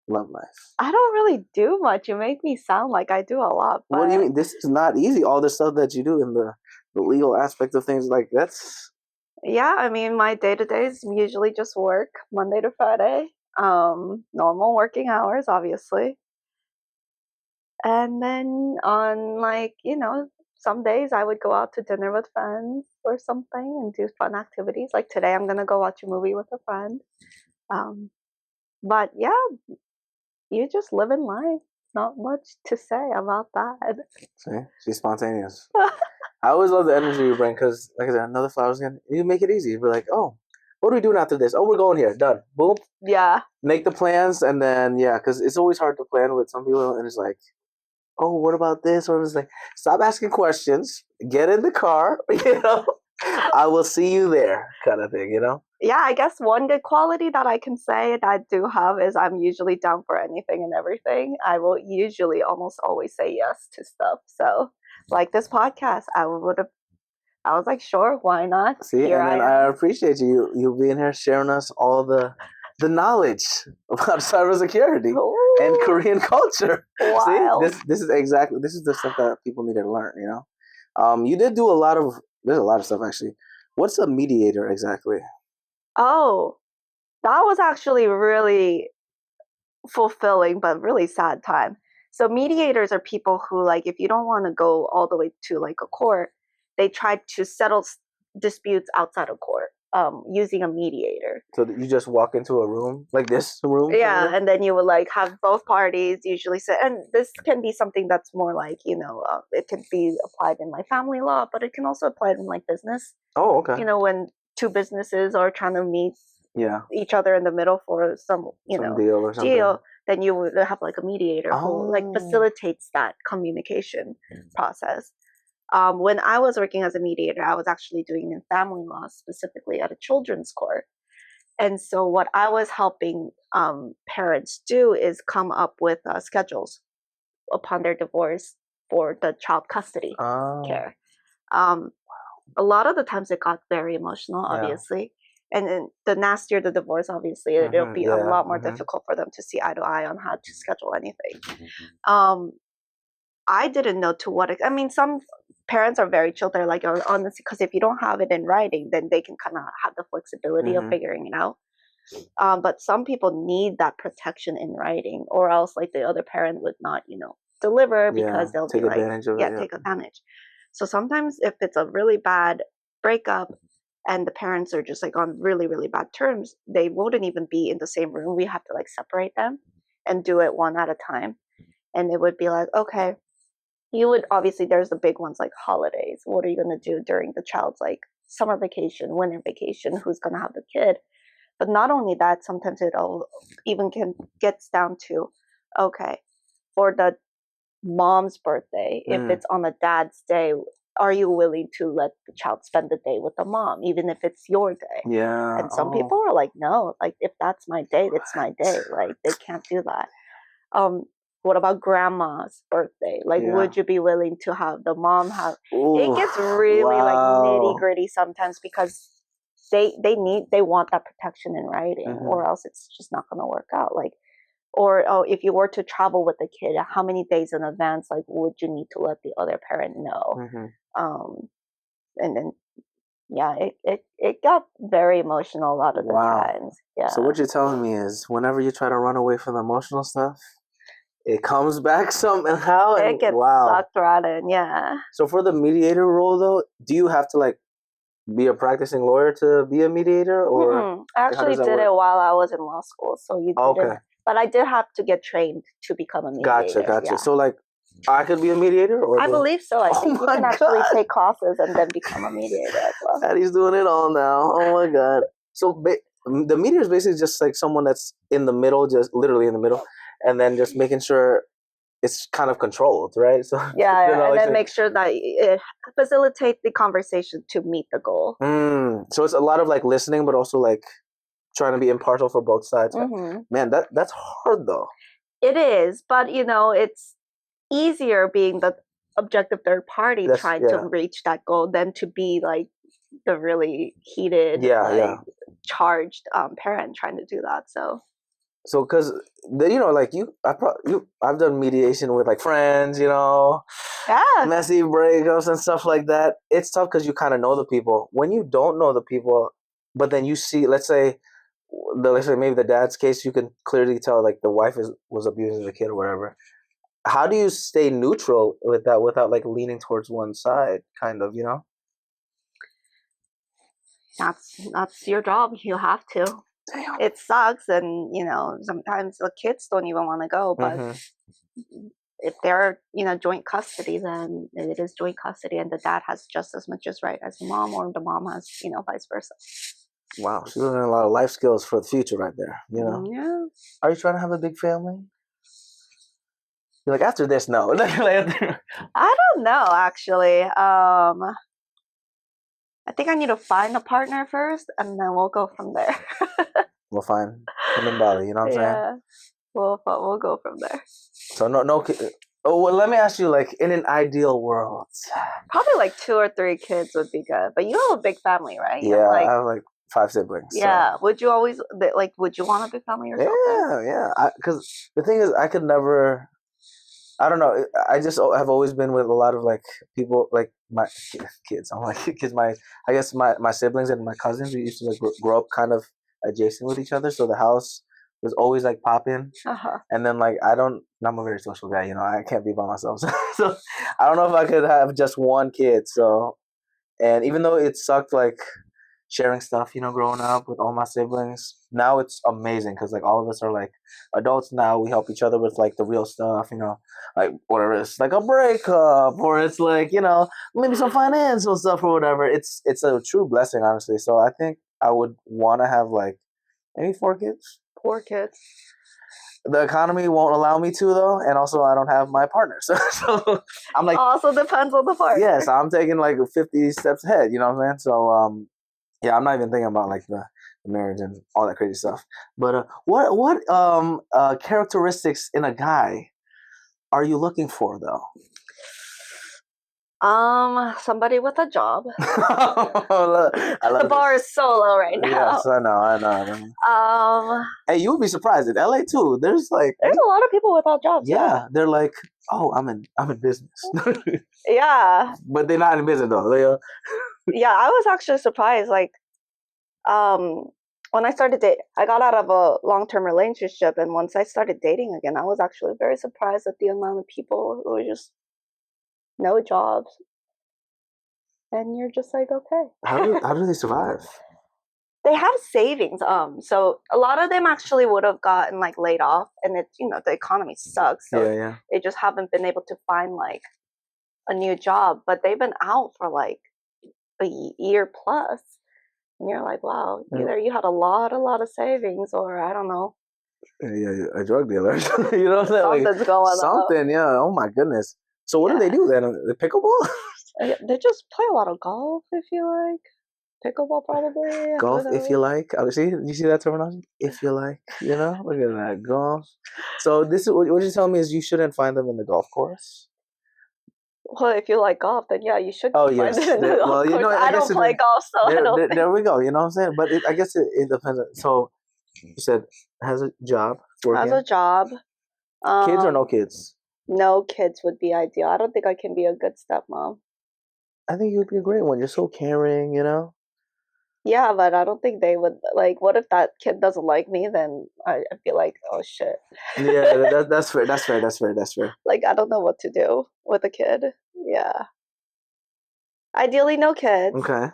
love life? I don't really do much. You make me sound like I do a lot. But... What do you mean? This is not easy. All the stuff that you do in the legal aspect of things, like that's... Yeah, I mean, my day-to-day is usually just work, Monday to Friday. Normal working hours, obviously. And then on some days I would go out to dinner with friends or something and do fun activities. Like today I'm going to go watch a movie with a friend. But yeah, you just live in life. Not much to say about that. See, she's spontaneous. I always love the energy you bring because, like I said, another flowers again. You make it easy. You're like, oh, what are we doing after this? Oh, we're going here. Done. Boom. Yeah. Make the plans and then, because it's always hard to plan with some people and it's like, oh, what about this? Or it's like, stop asking questions, get in the car, I will see you there kind of thing, Yeah, I guess one good quality that I can say that I do have is I'm usually down for anything and everything. I will usually almost always say yes to stuff. So, like this podcast, I was like, sure, why not? See, here and then I appreciate you being here sharing us all the knowledge about cybersecurity and Korean culture. Wow. See, this is the stuff that people need to learn. You did do there's a lot of stuff actually. What's a mediator exactly? Oh, that was actually really fulfilling, but really sad time. So mediators are people who, like, if you don't want to go all the way to like a court, they try to settle disputes outside of court. Using a mediator. So you just walk into a room, like this room? Yeah, and then you would like have both parties usually sit, and this can be something that's more like, it can be applied in like family law, but it can also apply in like business. Oh, okay. When two businesses are trying to meet each other in the middle for some deal or something. Then you would have like a mediator who like facilitates that communication process. When I was working as a mediator, I was actually doing in family law, specifically at a children's court. And so what I was helping parents do is come up with schedules upon their divorce for the child custody care. A lot of the times it got very emotional, obviously. And then the nastier the divorce, obviously, it'll be a lot more difficult for them to see eye to eye on how to schedule anything. I didn't know to what I mean, some parents are very chill. They're like, honestly, because if you don't have it in writing, then they can kind of have the flexibility of figuring it out. But some people need that protection in writing, or else like the other parent would not, deliver because they'll take be like, advantage of it, take advantage. So sometimes if it's a really bad breakup and the parents are just like on really, really bad terms, they wouldn't even be in the same room. We have to like separate them and do it one at a time. And it would be like, okay, you would obviously, there's the big ones like holidays. What are you going to do during the child's like summer vacation, winter vacation? Who's going to have the kid? But not only that, sometimes it all even gets down to, okay, for the mom's birthday, if it's on the dad's day, are you willing to let the child spend the day with the mom, even if it's your day? Yeah. And some people are like, no, like if that's my day, it's my day. Like they can't do that. What about grandma's birthday? Like, would you be willing to have the mom have? It gets really like nitty gritty sometimes because they want that protection in writing, or else it's just not going to work out. Like, or if you were to travel with a kid, how many days in advance, like, would you need to let the other parent know? And then, yeah, it got very emotional a lot of the times. Yeah. So what you're telling me is, whenever you try to run away from the emotional stuff, it comes back somehow. And it gets sucked right in. Yeah. So for the mediator role, though, do you have to like be a practicing lawyer to be a mediator, or I actually did it while I was in law school, so you didn't. But I did have to get trained to become a mediator. Gotcha. Yeah. So like, I could be a mediator, or I believe so. I think you can actually take classes and then become a mediator as well. Patty's doing it all now. Oh my god. So the mediator is basically just like someone that's in the middle, just literally in the middle, and then just making sure it's kind of controlled, right? So yeah, and then make sure that it facilitates the conversation to meet the goal. So it's a lot of like listening, but also like trying to be impartial for both sides. Man, that's hard though. It is, but it's easier being the objective third party trying to reach that goal than to be like the really heated, charged parent trying to do that. So, because like I've done mediation with like friends, messy breakups and stuff like that. It's tough because you kind of know the people. When you don't know the people, but then you see, let's say maybe the dad's case, you can clearly tell like the wife was abusing the kid or whatever. How do you stay neutral with that without like leaning towards one side, kind of, That's your job. You have to. Damn. It sucks, and sometimes the kids don't even want to go, but if they're joint custody, then it is joint custody, and the dad has just as much as right as the mom, or the mom has vice versa. Wow, she's learning a lot of life skills for the future right there. Yeah. Are you trying to have a big family? You're like, after this, no. I don't know, actually. I think I need to find a partner first, and then we'll go from there. We'll find him in Bali. You know what I'm saying? We'll go from there. So no. Oh, well, let me ask you. Like, in an ideal world, probably like 2 or 3 kids would be good. But you have a big family, right? Yeah, I have like 5 siblings. Yeah. So. Would you always would you want a big family yourself? Yeah. Because the thing is, I could never. I don't know. I just have always been with a lot of like people, like my kids. I'm like kids. I guess my siblings and my cousins. We used to like grow up kind of adjacent with each other, so the house was always like popping. And then like I'm a very social guy. I can't be by myself, so I don't know if I could have just one kid. So, and even though it sucked, like sharing stuff, growing up with all my siblings. Now it's amazing because like all of us are like adults now. We help each other with like the real stuff, like whatever it's like a breakup or it's like maybe some financial stuff or whatever. It's a true blessing, honestly. So I think I would want to have like maybe 4 kids. 4 kids. The economy won't allow me to though, and also I don't have my partner, so I'm like also depends on the partner. Yes, I'm taking like 50 steps ahead. You know what I'm saying? So yeah, I'm not even thinking about like the marriage and all that crazy stuff. But what characteristics in a guy are you looking for though? Somebody with a job. I love the bar is so low right now. Yes, I know. Hey, you would be surprised in LA too. There's a lot of people without jobs. Yeah, they're like, oh, I'm in business. Yeah, but they're not in business though. Yeah, I was actually surprised. Like, when I started dating, I got out of a long-term relationship, and once I started dating again, I was actually very surprised at the amount of people who were just no jobs, and you're just like, okay. How do they survive? They have savings. So a lot of them actually would have gotten like laid off, and it's the economy sucks. So they just haven't been able to find like a new job, but they've been out for like a year plus, and you're like, wow, either you had a lot of savings, or I don't know. Yeah, a drug dealer. What I'm saying? Something's going on. Something, yeah. Oh my goodness. So what do they do then? The pickleball? They just play a lot of golf if you like. Pickleball probably. Golf, if you like. Oh, see, you see that terminology? If you like, look at that golf. So this is what you're telling me is you shouldn't find them in the golf course. Well, if you like golf, then yeah, you should. Oh find yes. it in the golf course. I don't play golf, so I don't. There we go. You know what I'm saying? But I guess it depends. So you said has a job. Has a job. Kids or no kids? No kids would be ideal. I don't think I can be a good stepmom. I think you'd be a great one. You're so caring, Yeah, but I don't think they would like. What if that kid doesn't like me? Then I'd be like, oh shit. Yeah, that's fair. That's fair. Like I don't know what to do with a kid. Yeah. Ideally, no kids. Okay.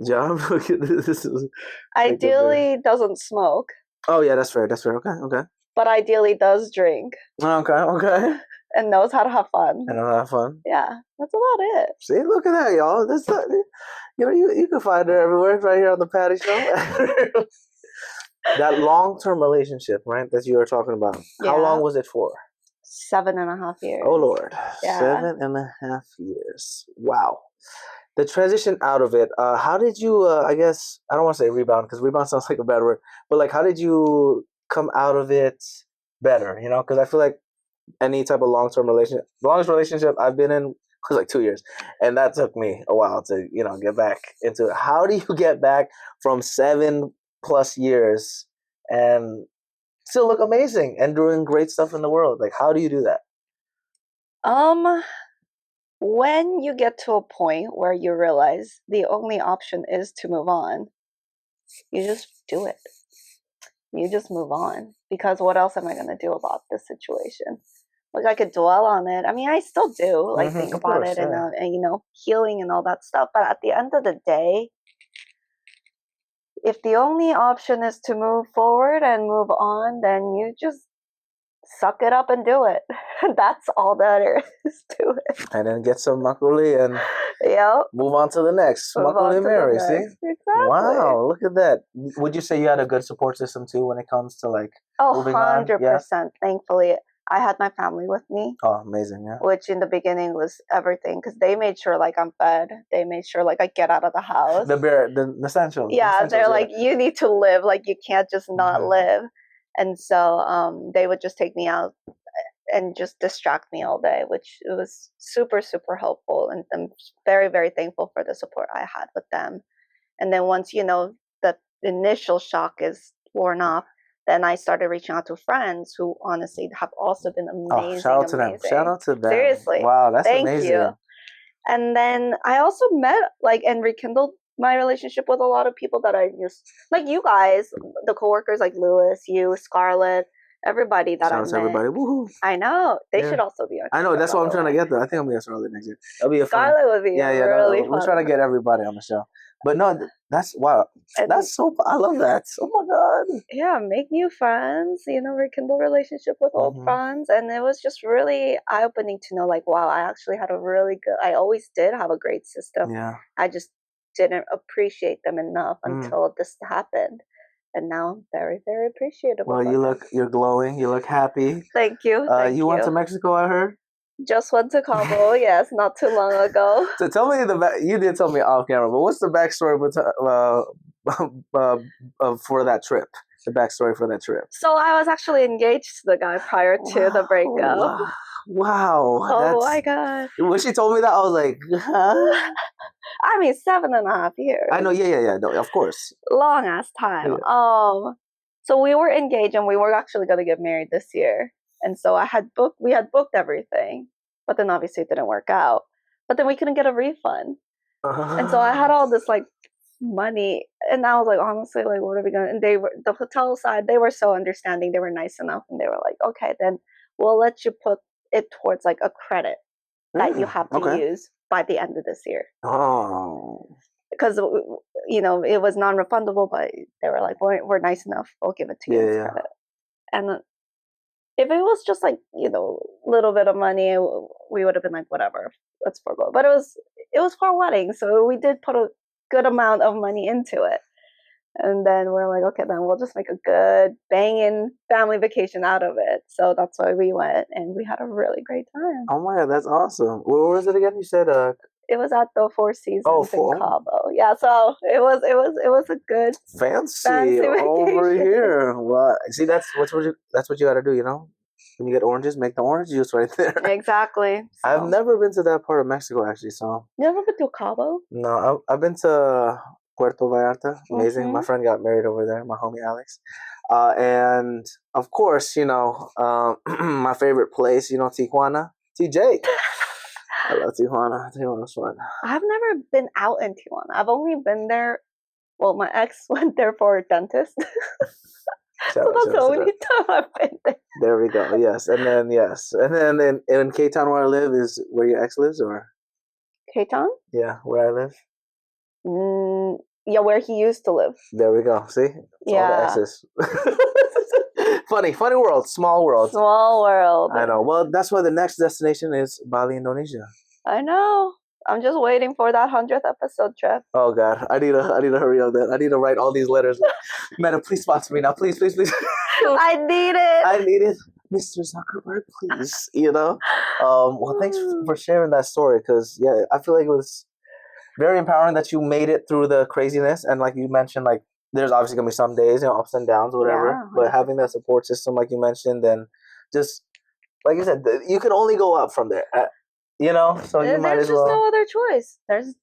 Job. This is ideally doesn't smoke. Oh yeah, that's fair. Okay. But ideally does drink. Okay. And knows how to have fun. Yeah, that's about it. See, look at that, y'all. That's not, you can find her everywhere, right here on the Patty Show. That long-term relationship, right, that you were talking about. Yeah. How long was it for? 7.5 years. Oh Lord, yeah. 7.5 years. Wow. The transition out of it. How did you? I guess I don't want to say rebound because rebound sounds like a bad word. But like, how did you come out of it better? Because I feel like any type of long-term relationship, the longest relationship I've been in was like 2 years, and that took me a while to get back into it. How do you get back from 7+ years and still look amazing and doing great stuff in the world? Like, how do you do that? When you get to a point where you realize the only option is to move on, you just do it. You just move on, because what else am I going to do about this situation? Like, I could dwell on it. I mean, I still do, like, think about it and healing and all that stuff. But at the end of the day, if the only option is to move forward and move on, then you just suck it up and do it. That's all there is to it. And then get some makgeolli and move on to the next. Makgeolli Mary, see? Exactly. Wow, look at that. Would you say you had a good support system too when it comes to moving 100%. On? Yeah? Thankfully, I had my family with me. Oh, amazing, yeah. Which in the beginning was everything, because they made sure I'm fed. They made sure I get out of the house. The essentials. Yeah, they're you need to live. You can't just not live. And so they would just take me out and just distract me all day, which it was super, super helpful. And I'm very, very thankful for the support I had with them. And then once, the initial shock is worn off, then I started reaching out to friends who honestly have also been amazing. Oh, shout out to them. Seriously. Wow, that's amazing. Thank you. And then I also met and rekindled my relationship with a lot of people that I just, like you guys, the coworkers like Lewis, you, Scarlett, everybody that I met. Everybody. Woohoo. I know. They should also be on. I know. That's what I'm trying to get there. I think I'm going to get Scarlett next year. That'll be a Scarlett would be really fun. We're trying to get everybody on the show. But no, that's, wow. That's so, I love that. Oh my God. Yeah, make new friends, rekindle relationship with old friends. And it was just really eye-opening to know, wow, I actually had I always did have a great system. Yeah. I just didn't appreciate them enough until this happened. And now I'm very, very appreciative. Well, you're glowing. You look happy. Thank you. You went to Mexico, I heard? Just went to Cabo, yes, not too long ago. So tell me you did tell me off camera, but what's the backstory for that trip? The backstory for that trip. So I was actually engaged to the guy prior to the breakup. Wow. Oh my God. When she told me that, I was like, huh? I mean, 7.5 years. I know, yeah, no, of course. Long ass time. Yeah. So we were engaged and we were actually going to get married this year. And so we had booked everything, but then obviously it didn't work out. But then we couldn't get a refund. And so I had all this money, and I was like, honestly, what are we going to, and the hotel side, they were so understanding. They were nice enough. And they were like, okay, then we'll let you put it towards a credit that you have to use by the end of this year. Oh. Because, it was non-refundable, but they were like, we're nice enough. We'll give it to you as credit. And if it was just little bit of money, we would have been like, whatever, let's forgo. But it was for a wedding, so we did put a good amount of money into it. And then we're like, okay, then we'll just make a good banging family vacation out of it. So that's why we went, and we had a really great time. Oh my God, that's awesome. Where was it again? You said It was at the Four Seasons Oh, in Cabo. Yeah, so it was a good fancy over here. Well, see, that's what you got to do. You know, when you get oranges, make the orange juice right there. Exactly. So. I've never been to that part of Mexico actually. So You ever been to Cabo? no, I've been to Puerto Vallarta. Amazing. Mm-hmm. My friend got married over there. My homie Alex. And of course, you know, my favorite place. You know, Tijuana. TJ. I love Tijuana. Tijuana's fun. I've never been out in Tijuana. I've only been there. Well, my ex went there for a dentist. So that's the only time I've been there. There we go. Yes, and then in K-Town where I live is where your ex lives, or K-Town? Yeah, where I live. Yeah, where he used to live. There we go. See, it's all the exes. funny world, small world. Small world. I know. Well, that's why the next destination is Bali, Indonesia. I know. I'm just waiting for that 100th episode trip. Oh God, I need to hurry up. That I need to write all these letters. Meta, please sponsor me now, please. I need it, Mr. Zuckerberg, please. You know. Well, thanks for sharing that story, because yeah, I feel like it was very empowering that you made it through the craziness, and like you mentioned, like there's obviously gonna be some days, you know, ups and downs, whatever. Yeah, but having that support system, like you mentioned, then just like you said, you can only go up from there. You know, so you might as well. There's just no other choice. There's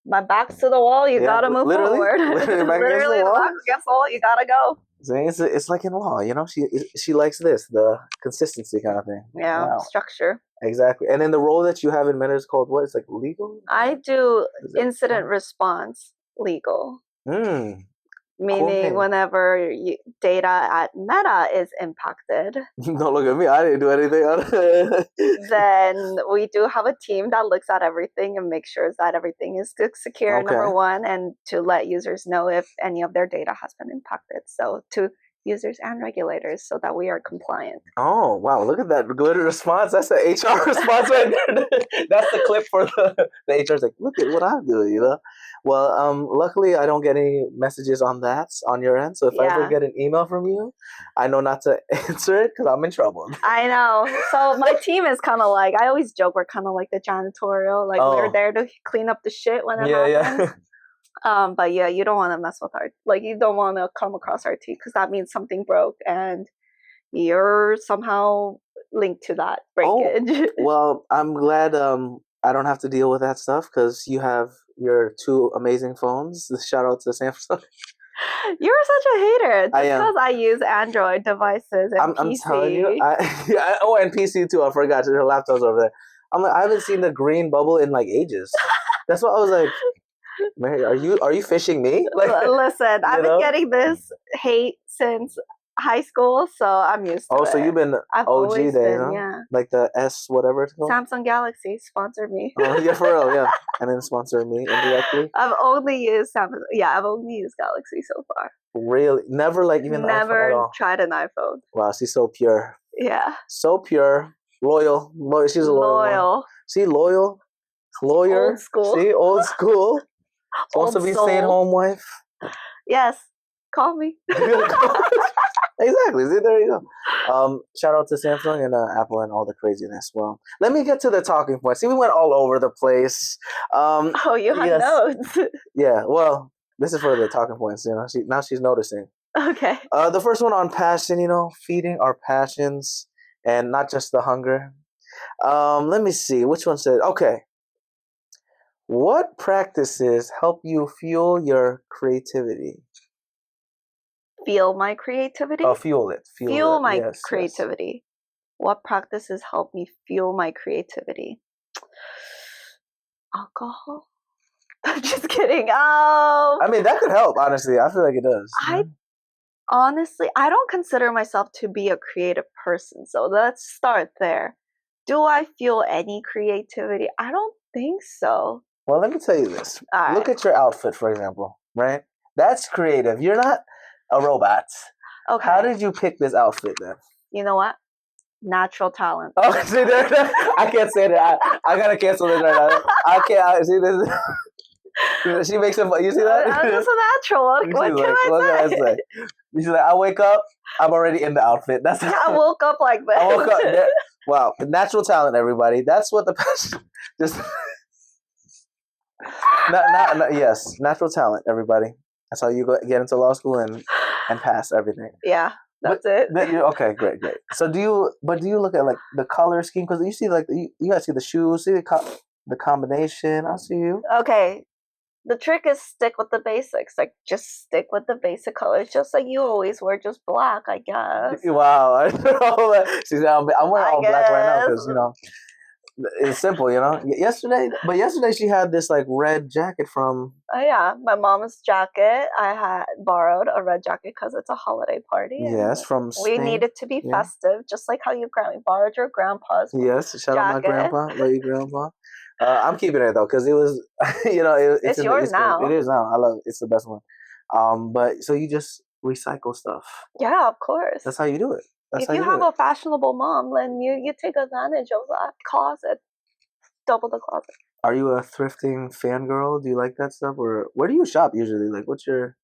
my back's to the wall. You gotta move forward. Literally, back literally, the back against the wall. You gotta go. It's like in law, you know. She likes this, the consistency kind of thing. Yeah, wow. Structure. Exactly. And then the role that you have in Meta is called what? It's like legal. I do incident response legal. Meaning cool whenever data at Meta is impacted. Don't look at me. I didn't do anything. Then we do have a team that looks at everything and makes sure that everything is secure, number one, and to let users know if any of their data has been impacted. So to users and regulators, so that we are compliant. Oh, wow. Look at that good response. That's the HR response right there. That's the clip for the HR's like, look at what I'm doing, you know? Well, luckily I don't get any messages on that on your end. So if I ever get an email from you, I know not to answer it because I'm in trouble. I know. So my team is kind of like, I always joke, we're kind of like the janitorial. Like we're there to clean up the shit when it happens. Yeah. But yeah, you don't want to mess with you don't want to come across our team because that means something broke and you're somehow linked to that breakage. Oh, well, I'm glad I don't have to deal with that stuff because you have your two amazing phones. Shout out to Samsung. You're such a hater. Just because I use Android devices and PC. I'm telling you. And PC too. I forgot. Your laptop's over there. I'm like, I haven't seen the green bubble in like ages. That's what I was like. Mary, are you fishing me? Like, listen, I've been getting this hate since high school, so I'm used to it. Oh, so you've been OG there, huh? Yeah. Like the S whatever it's called? Samsung Galaxy sponsored me. Yeah, for real, yeah. And then sponsored me indirectly. I've only used Samsung. Yeah, I've only used Galaxy so far. Really? Never like even never iPhone at all? Tried an iPhone. Wow, she's so pure. Yeah. So pure. Loyal. She's a loyal one. See, loyal. Lawyer. Old school. See, old school. Supposed to be stay-at-home wife. Yes, call me. Exactly. See, there you go. Shout out to Samsung and Apple and all the craziness. Well, let me get to the talking points. See, we went all over the place. You have notes. Yeah. Well, this is for the talking points. You know, now she's noticing. Okay. The first one on passion. You know, feeding our passions and not just the hunger. Let me see. Which one said? Okay. What practices help you fuel your creativity? Fuel my creativity? Oh, fuel it. Fuel my creativity. Yes. What practices help me fuel my creativity? Alcohol? I'm just kidding. I mean, that could help, honestly. I feel like it does. I don't consider myself to be a creative person. So let's start there. Do I feel any creativity? I don't think so. Well, let me tell you this. Look at your outfit, for example, right? That's creative. You're not a robot. Okay. How did you pick this outfit then? You know what? Natural talent. Oh, see there? I can't say that. I gotta cancel this right now. I can't. See this? She makes it. You see that? I'm just a natural. What can I say? She's like, I wake up. I'm already in the outfit. That's. I woke up like that. I woke up. Wow, natural talent, everybody. That's what the passion. Just. Yes, natural talent, everybody. That's how you get into law school and pass everything. Yeah, that's it. Okay, great. So do you look at like the color scheme? Because you see like you gotta see the shoes, see the combination. I see you. Okay, the trick is stick with the basics. Like, just stick with the basic colors, just like you always wear, just black, I guess. Wow, I know. See, I'm wearing all black right now because it's simple, Yesterday she had this like red jacket from. Oh yeah, my mom's jacket. I had borrowed a red jacket because it's a holiday party. Yes, from Spain. We needed to be festive, just like how you borrowed your grandpa's. Yes, shout out my grandpa. Love you, grandpa. I'm keeping it though because it was, it's yours now. It is now. I love it. It's the best one. But so you just recycle stuff. Yeah, of course. That's how you do it. If you have a fashionable mom, then you take advantage of that closet, double the closet. Are you a thrifting fangirl? Do you like that stuff, or where do you shop usually? Like, what's your?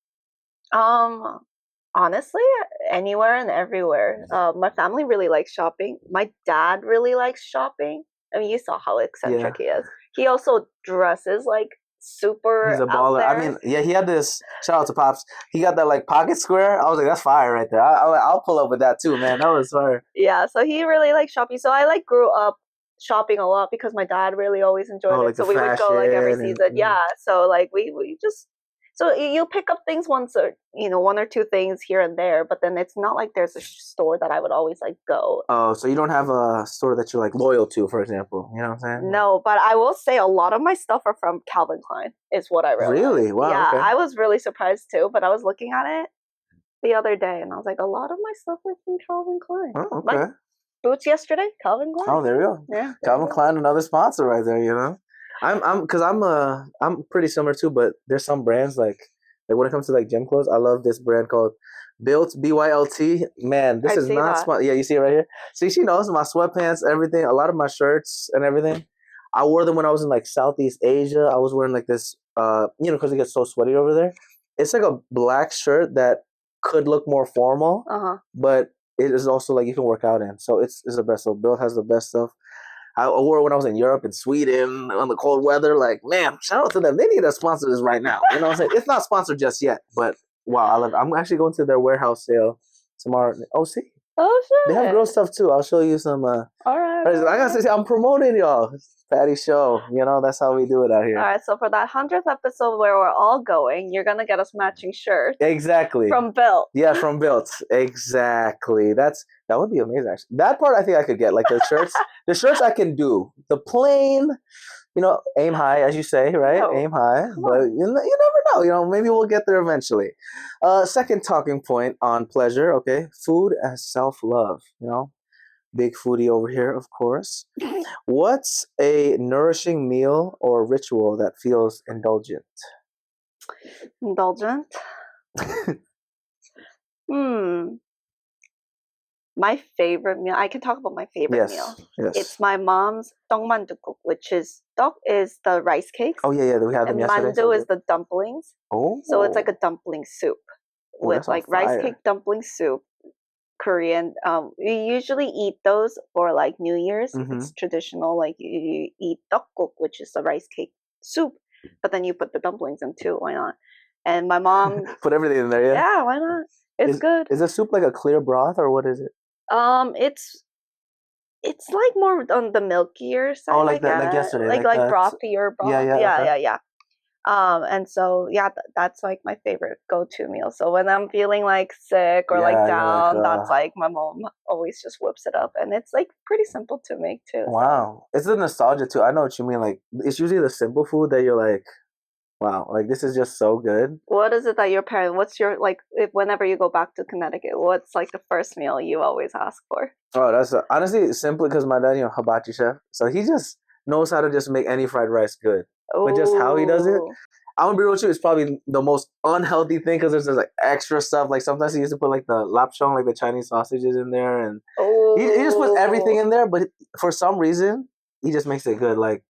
Honestly, anywhere and everywhere. My family really likes shopping. My dad really likes shopping. I mean, you saw how eccentric he is. He also dresses like super. He's a baller. I mean, yeah, he had this. Shout out to Pops. He got that like pocket square. I was like, that's fire right there. I'll pull up with that too, man. That was fire. Yeah, so he really likes shopping. So I like grew up shopping a lot because my dad really always enjoyed it. So we would go like every season. Yeah, so like we just. So you pick up things once or one or two things here and there, but then it's not like there's a store that I would always like go. Oh, so you don't have a store that you're like loyal to, for example? You know what I'm saying? No, but I will say a lot of my stuff are from Calvin Klein. Is what I realized. Really? Wow. Yeah, okay. I was really surprised too. But I was looking at it the other day, and I was like, a lot of my stuff is from Calvin Klein. Oh, okay. Like boots yesterday, Calvin Klein. Oh, there we go. Yeah, Calvin Klein, another sponsor right there. I'm pretty similar too, but there's some brands like when it comes to like gym clothes, I love this brand called Built, BYLT. Man, this is not yeah, you see it right here. See, she knows my sweatpants, everything, a lot of my shirts and everything. I wore them when I was in like Southeast Asia. I was wearing like this because it gets so sweaty over there. It's like a black shirt that could look more formal, but it is also like you can work out in. So it's the best. So Built has the best stuff. I wore it when I was in Europe and Sweden on the cold weather. Like, man, shout out to them. They need to sponsor this right now. You know what I'm saying? It's not sponsored just yet, but wow, I love it. I'm actually going to their warehouse sale tomorrow. Oh, see? Oh, shit. They have girl stuff too. I'll show you some. All right. I gotta say, I'm promoting y'all. Patty show. That's how we do it out here. All right. So for that 100th episode where we're all going, you're gonna get us matching shirts. Exactly. From Built. Yeah, from Built. Exactly. That would be amazing. Actually, that part I think I could get. Like the shirts. The shirts I can do. The plain. Aim high, as you say, right? Oh, aim high. But you never know. Maybe we'll get there eventually. Second talking point on pleasure. Okay, food as self-love. Big foodie over here, of course. What's a nourishing meal or ritual that feels indulgent? Indulgent? My favorite meal. I can talk about my favorite meal. Yes. It's my mom's 떡만둣국, which is 떡 is the rice cakes. Oh yeah, we had them yesterday. And 만두 is the dumplings. Oh. So it's like a dumpling soup with like rice cake dumpling soup. Korean. We usually eat those for like New Year's. It's traditional. Like you eat 떡국, which is the rice cake soup, but then you put the dumplings in too. Why not? And my mom put everything in there. Yeah, why not? It's good. Is the soup like a clear broth or what is it? It's like more on the milkier side. Oh, like yesterday, like brothier broth. Yeah. And so that's like my favorite go-to meal. So when I'm feeling like sick or like down, that's like my mom always just whips it up, and it's like pretty simple to make too. Wow, it's the nostalgia too. I know what you mean. Like it's usually the simple food that you're like, wow, like this is just so good. What is it that your parents? What's your whenever you go back to Connecticut, what's like the first meal you always ask for? Oh, that's honestly simply because my dad, hibachi chef, so he just knows how to just make any fried rice good. But just how he does it, I'm gonna be real with you, it's probably the most unhealthy thing because there's like extra stuff. Like sometimes he used to put like the lapchong, like the Chinese sausages in there, and he just puts everything in there. But for some reason, he just makes it good, like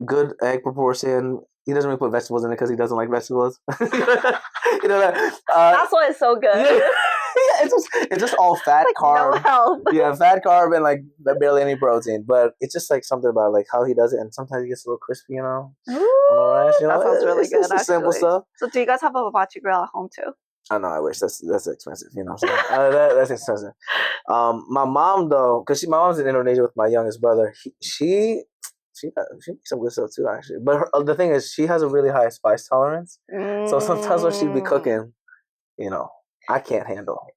good egg proportion. He doesn't really put vegetables in it because he doesn't like vegetables. That's why it's so good. it's just all fat, like carb. no help. Yeah, fat, carb, and like barely any protein. But it's just like something about like how he does it, and sometimes it gets a little crispy, on the rice. That sounds really it's good. just the simple stuff. So do you guys have a hibachi grill at home too? I know. I wish that's expensive. That's expensive. My mom though, because my mom's in Indonesia with my youngest brother. She makes some good stuff too, actually. But the thing is, she has a really high spice tolerance. So sometimes when she'd be cooking, I can't handle.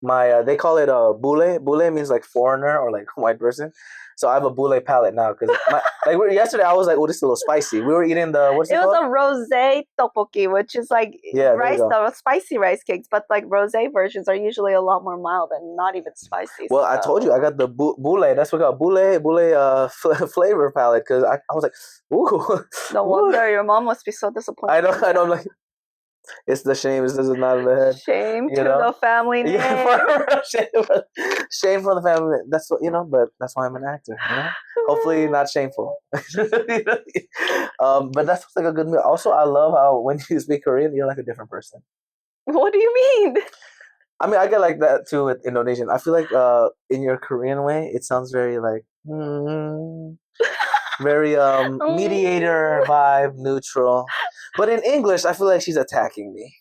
They call it bule. Bule means like foreigner or like white person. So I have a bule palate now because yesterday I was like, oh, this is a little spicy. We were eating what's it called? It was a rosé tteokbokki, which is like rice, the spicy rice cakes, but like rosé versions are usually a lot more mild and not even spicy. Well, I told you I got the bule. That's what I got bule flavor palate because I was like, ooh. No wonder your mom must be so disappointed. I know. I'm like, it's the shame. This is not in the head. Shame to the family name. Shame for the family. That's what but that's why I'm an actor. Hopefully not shameful. But that's like a good meal. Also, I love how when you speak Korean, you're like a different person. What do you mean? I mean, I get like that too with Indonesian. I feel like in your Korean way, it sounds very like very mediator vibe, neutral. But in English, I feel like she's attacking me.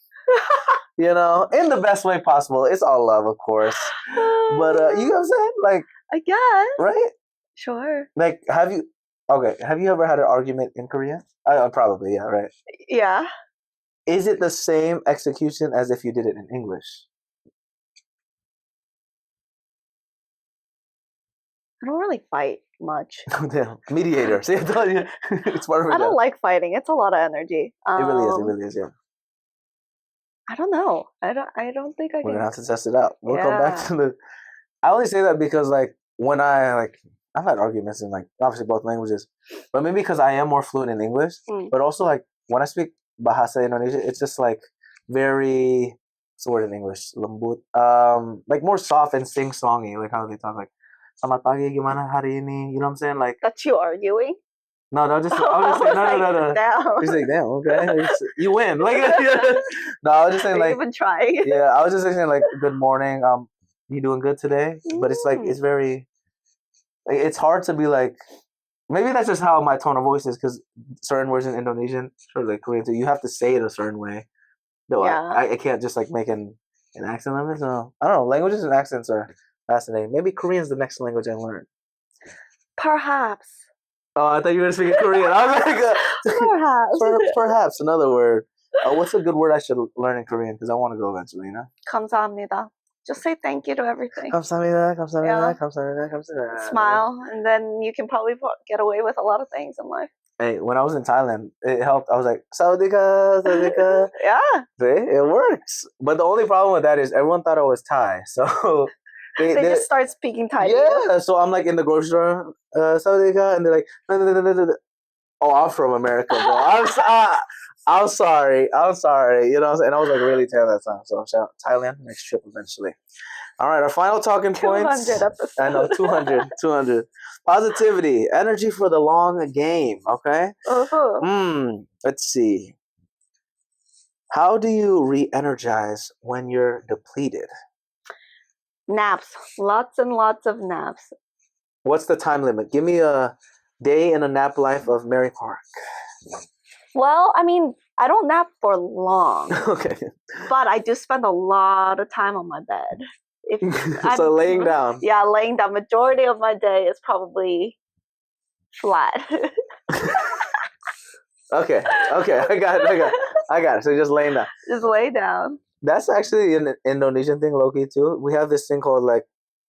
In the best way possible. It's all love, of course. But you know what I'm saying? Like, I guess. Right? Sure. Like, have you ever had an argument in Korean? Probably, yeah, right. Yeah. Is it the same execution as if you did it in English? I don't really fight much. Damn. Mediator. See, I told you. It's part of it. I don't like fighting. It's a lot of energy. It really is, yeah. I don't know. I don't think I can. We're gonna have to test it out. We'll come back to the. I only say that because when I've had arguments in obviously both languages, but maybe because I am more fluent in English, but also when I speak Bahasa Indonesia, it's just very. What's the word in English? Lembut. More soft and sing-songy, like how they talk Selamat pagi, gimana hari ini? You know what I'm saying? That's you arguing? No, I'll just say, no. Damn. He's like, damn, okay. You win. No, I was just saying even trying. Yeah, I was just saying good morning. You doing good today? But it's it's very, it's hard to be maybe that's just how my tone of voice is because certain words in Indonesian, or Korean too, you have to say it a certain way. No, I can't just make an accent of it. So I don't know. Languages and accents are fascinating. Maybe Korean's the next language I learn. Perhaps. Oh, I thought you were speaking Korean. I was perhaps. Perhaps another word. What's a good word I should learn in Korean? Because I want to go eventually, 감사합니다. Just say thank you to everything. 감사합니다. Smile, and then you can probably get away with a lot of things in life. Hey, when I was in Thailand, it helped. I was like, Sawadika. Yeah. See, it works. But the only problem with that is everyone thought I was Thai. So they just start speaking Thai. Yeah, so I'm in the grocery store, Sawadika, and they're like, oh, I'm from America, bro. I'm sorry. You know what I'm saying? And I was really tan that time. So shout out Thailand, next trip eventually. All right, our final talking points. 200 episodes. I know, 200. Positivity, energy for the long game, okay? Let's see. How do you re-energize when you're depleted? Naps. Lots and lots of naps. What's the time limit? Give me a day in a nap life of Mary Park. Well, I mean, I don't nap for long. Okay. But I do spend a lot of time on my bed. So laying down. Yeah, laying down. Majority of my day is probably flat. Okay. I got it. So just laying down. Just lay down. That's actually an Indonesian thing, low-key, too. We have this thing called,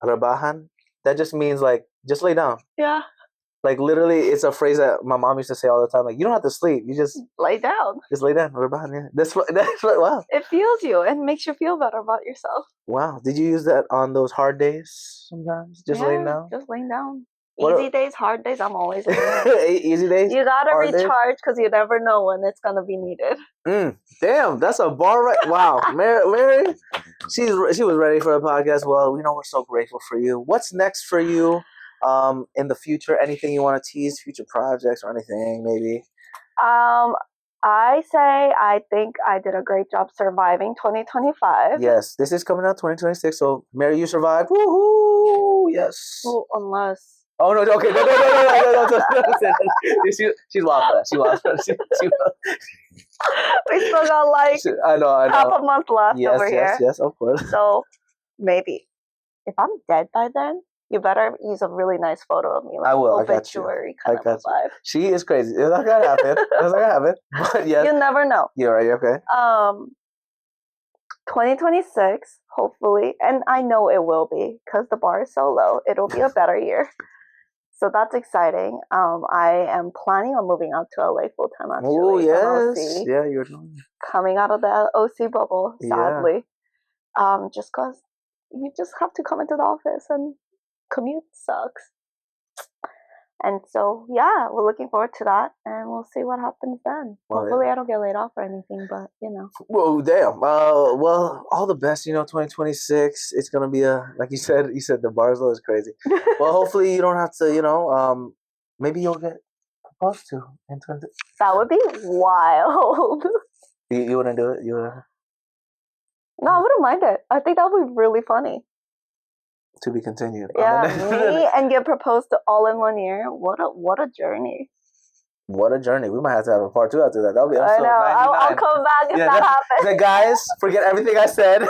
rebahan. That just means, just lay down. Yeah. Literally, it's a phrase that my mom used to say all the time. You don't have to sleep. You just... lay down. Just lay down. Rebahan, yeah. That's what, wow. It feels you and makes you feel better about yourself. Wow. Did you use that on those hard days sometimes? Just laying down? Just laying down. Easy days, hard days, I'm always laying down. Easy days? You gotta recharge because you never know when it's gonna be needed. Damn, that's a bar right. Wow. Mary, she was ready for the podcast. Well, we're so grateful for you. What's next for you in the future? Anything you want to tease, future projects or anything, maybe? I say I think I did a great job surviving 2025. Yes, this is coming out 2026. So, Mary, you survived. Woohoo! Yes. Well, unless. Oh no! Okay, no. She's wild for that. She wild for that. We still got like I know. half a month left over here. Yes, of course. So maybe if I'm dead by then, you better use a really nice photo of me, like I will. obituary kind of a vibe. She is crazy. It's not gonna happen. But yes, you never know. You're right. Okay. 2026, hopefully, and I know it will be because the bar is so low. It'll be a better year. So that's exciting. I am planning on moving out to LA full time actually. Oh yes, OC, yeah, you're coming out of the OC bubble. Sadly, just because you just have to come into the office and commute sucks. And so yeah, we're looking forward to that, and we'll see what happens then. Hopefully, I don't get laid off or anything, but you know. Well, damn. Well, all the best. 2026. It's gonna be like you said. You said the bar's low is crazy. Well, hopefully you don't have to. Maybe you'll get proposed to in 20. That would be wild. You wouldn't do it. You wouldn't. No, I wouldn't mind it. I think that would be really funny. To be continued. Yeah, me and get proposed to all in 1 year. What a journey. What a journey. We might have to have a part 2 after that. That'll be episode 99. I'll come back if that happens. So guys, forget everything I said.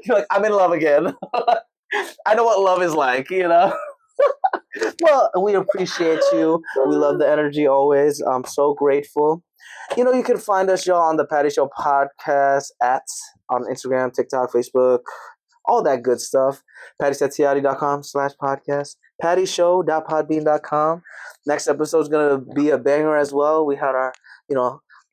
You're like, I'm in love again. I know what love is like, Well, we appreciate you. We love the energy always. I'm so grateful. You can find us, y'all, on the Patty Show podcast on Instagram, TikTok, Facebook, all that good stuff. PattySettiati.com/podcast. PattyShow.podbean.com. Next episode is going to be a banger as well. We had our,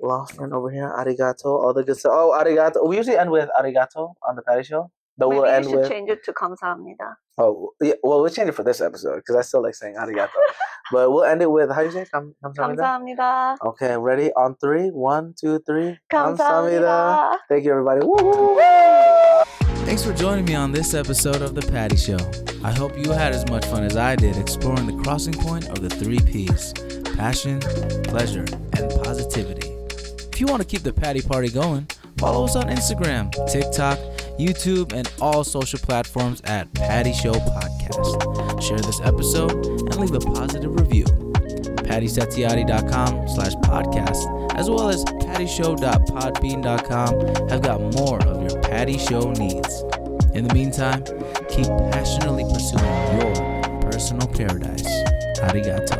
law friend over here, arigato, all the good stuff. Oh, arigato. We usually end with arigato on the Patty Show. Maybe you should change it to 감사합니다. Oh, yeah. Well, we'll change it for this episode because I still like saying arigato. But we'll end it with, how do you say it? 감사합니다. Okay, ready? On 3. 1, 2, 3. 감사합니다. Thank you, everybody. Woo! Thanks for joining me on this episode of The Patty Show. I hope you had as much fun as I did exploring the crossing point of the 3 Ps: passion, pleasure, and positivity. If you want to keep the Patty Party going, follow us on Instagram, TikTok, YouTube, and all social platforms at Patty Show Podcast. Share this episode and leave a positive review. PattySettiati.com/podcast, as well as PattyShow.podbean.com have got more of your Patty Show needs. In the meantime, keep passionately pursuing your personal paradise. Arigato.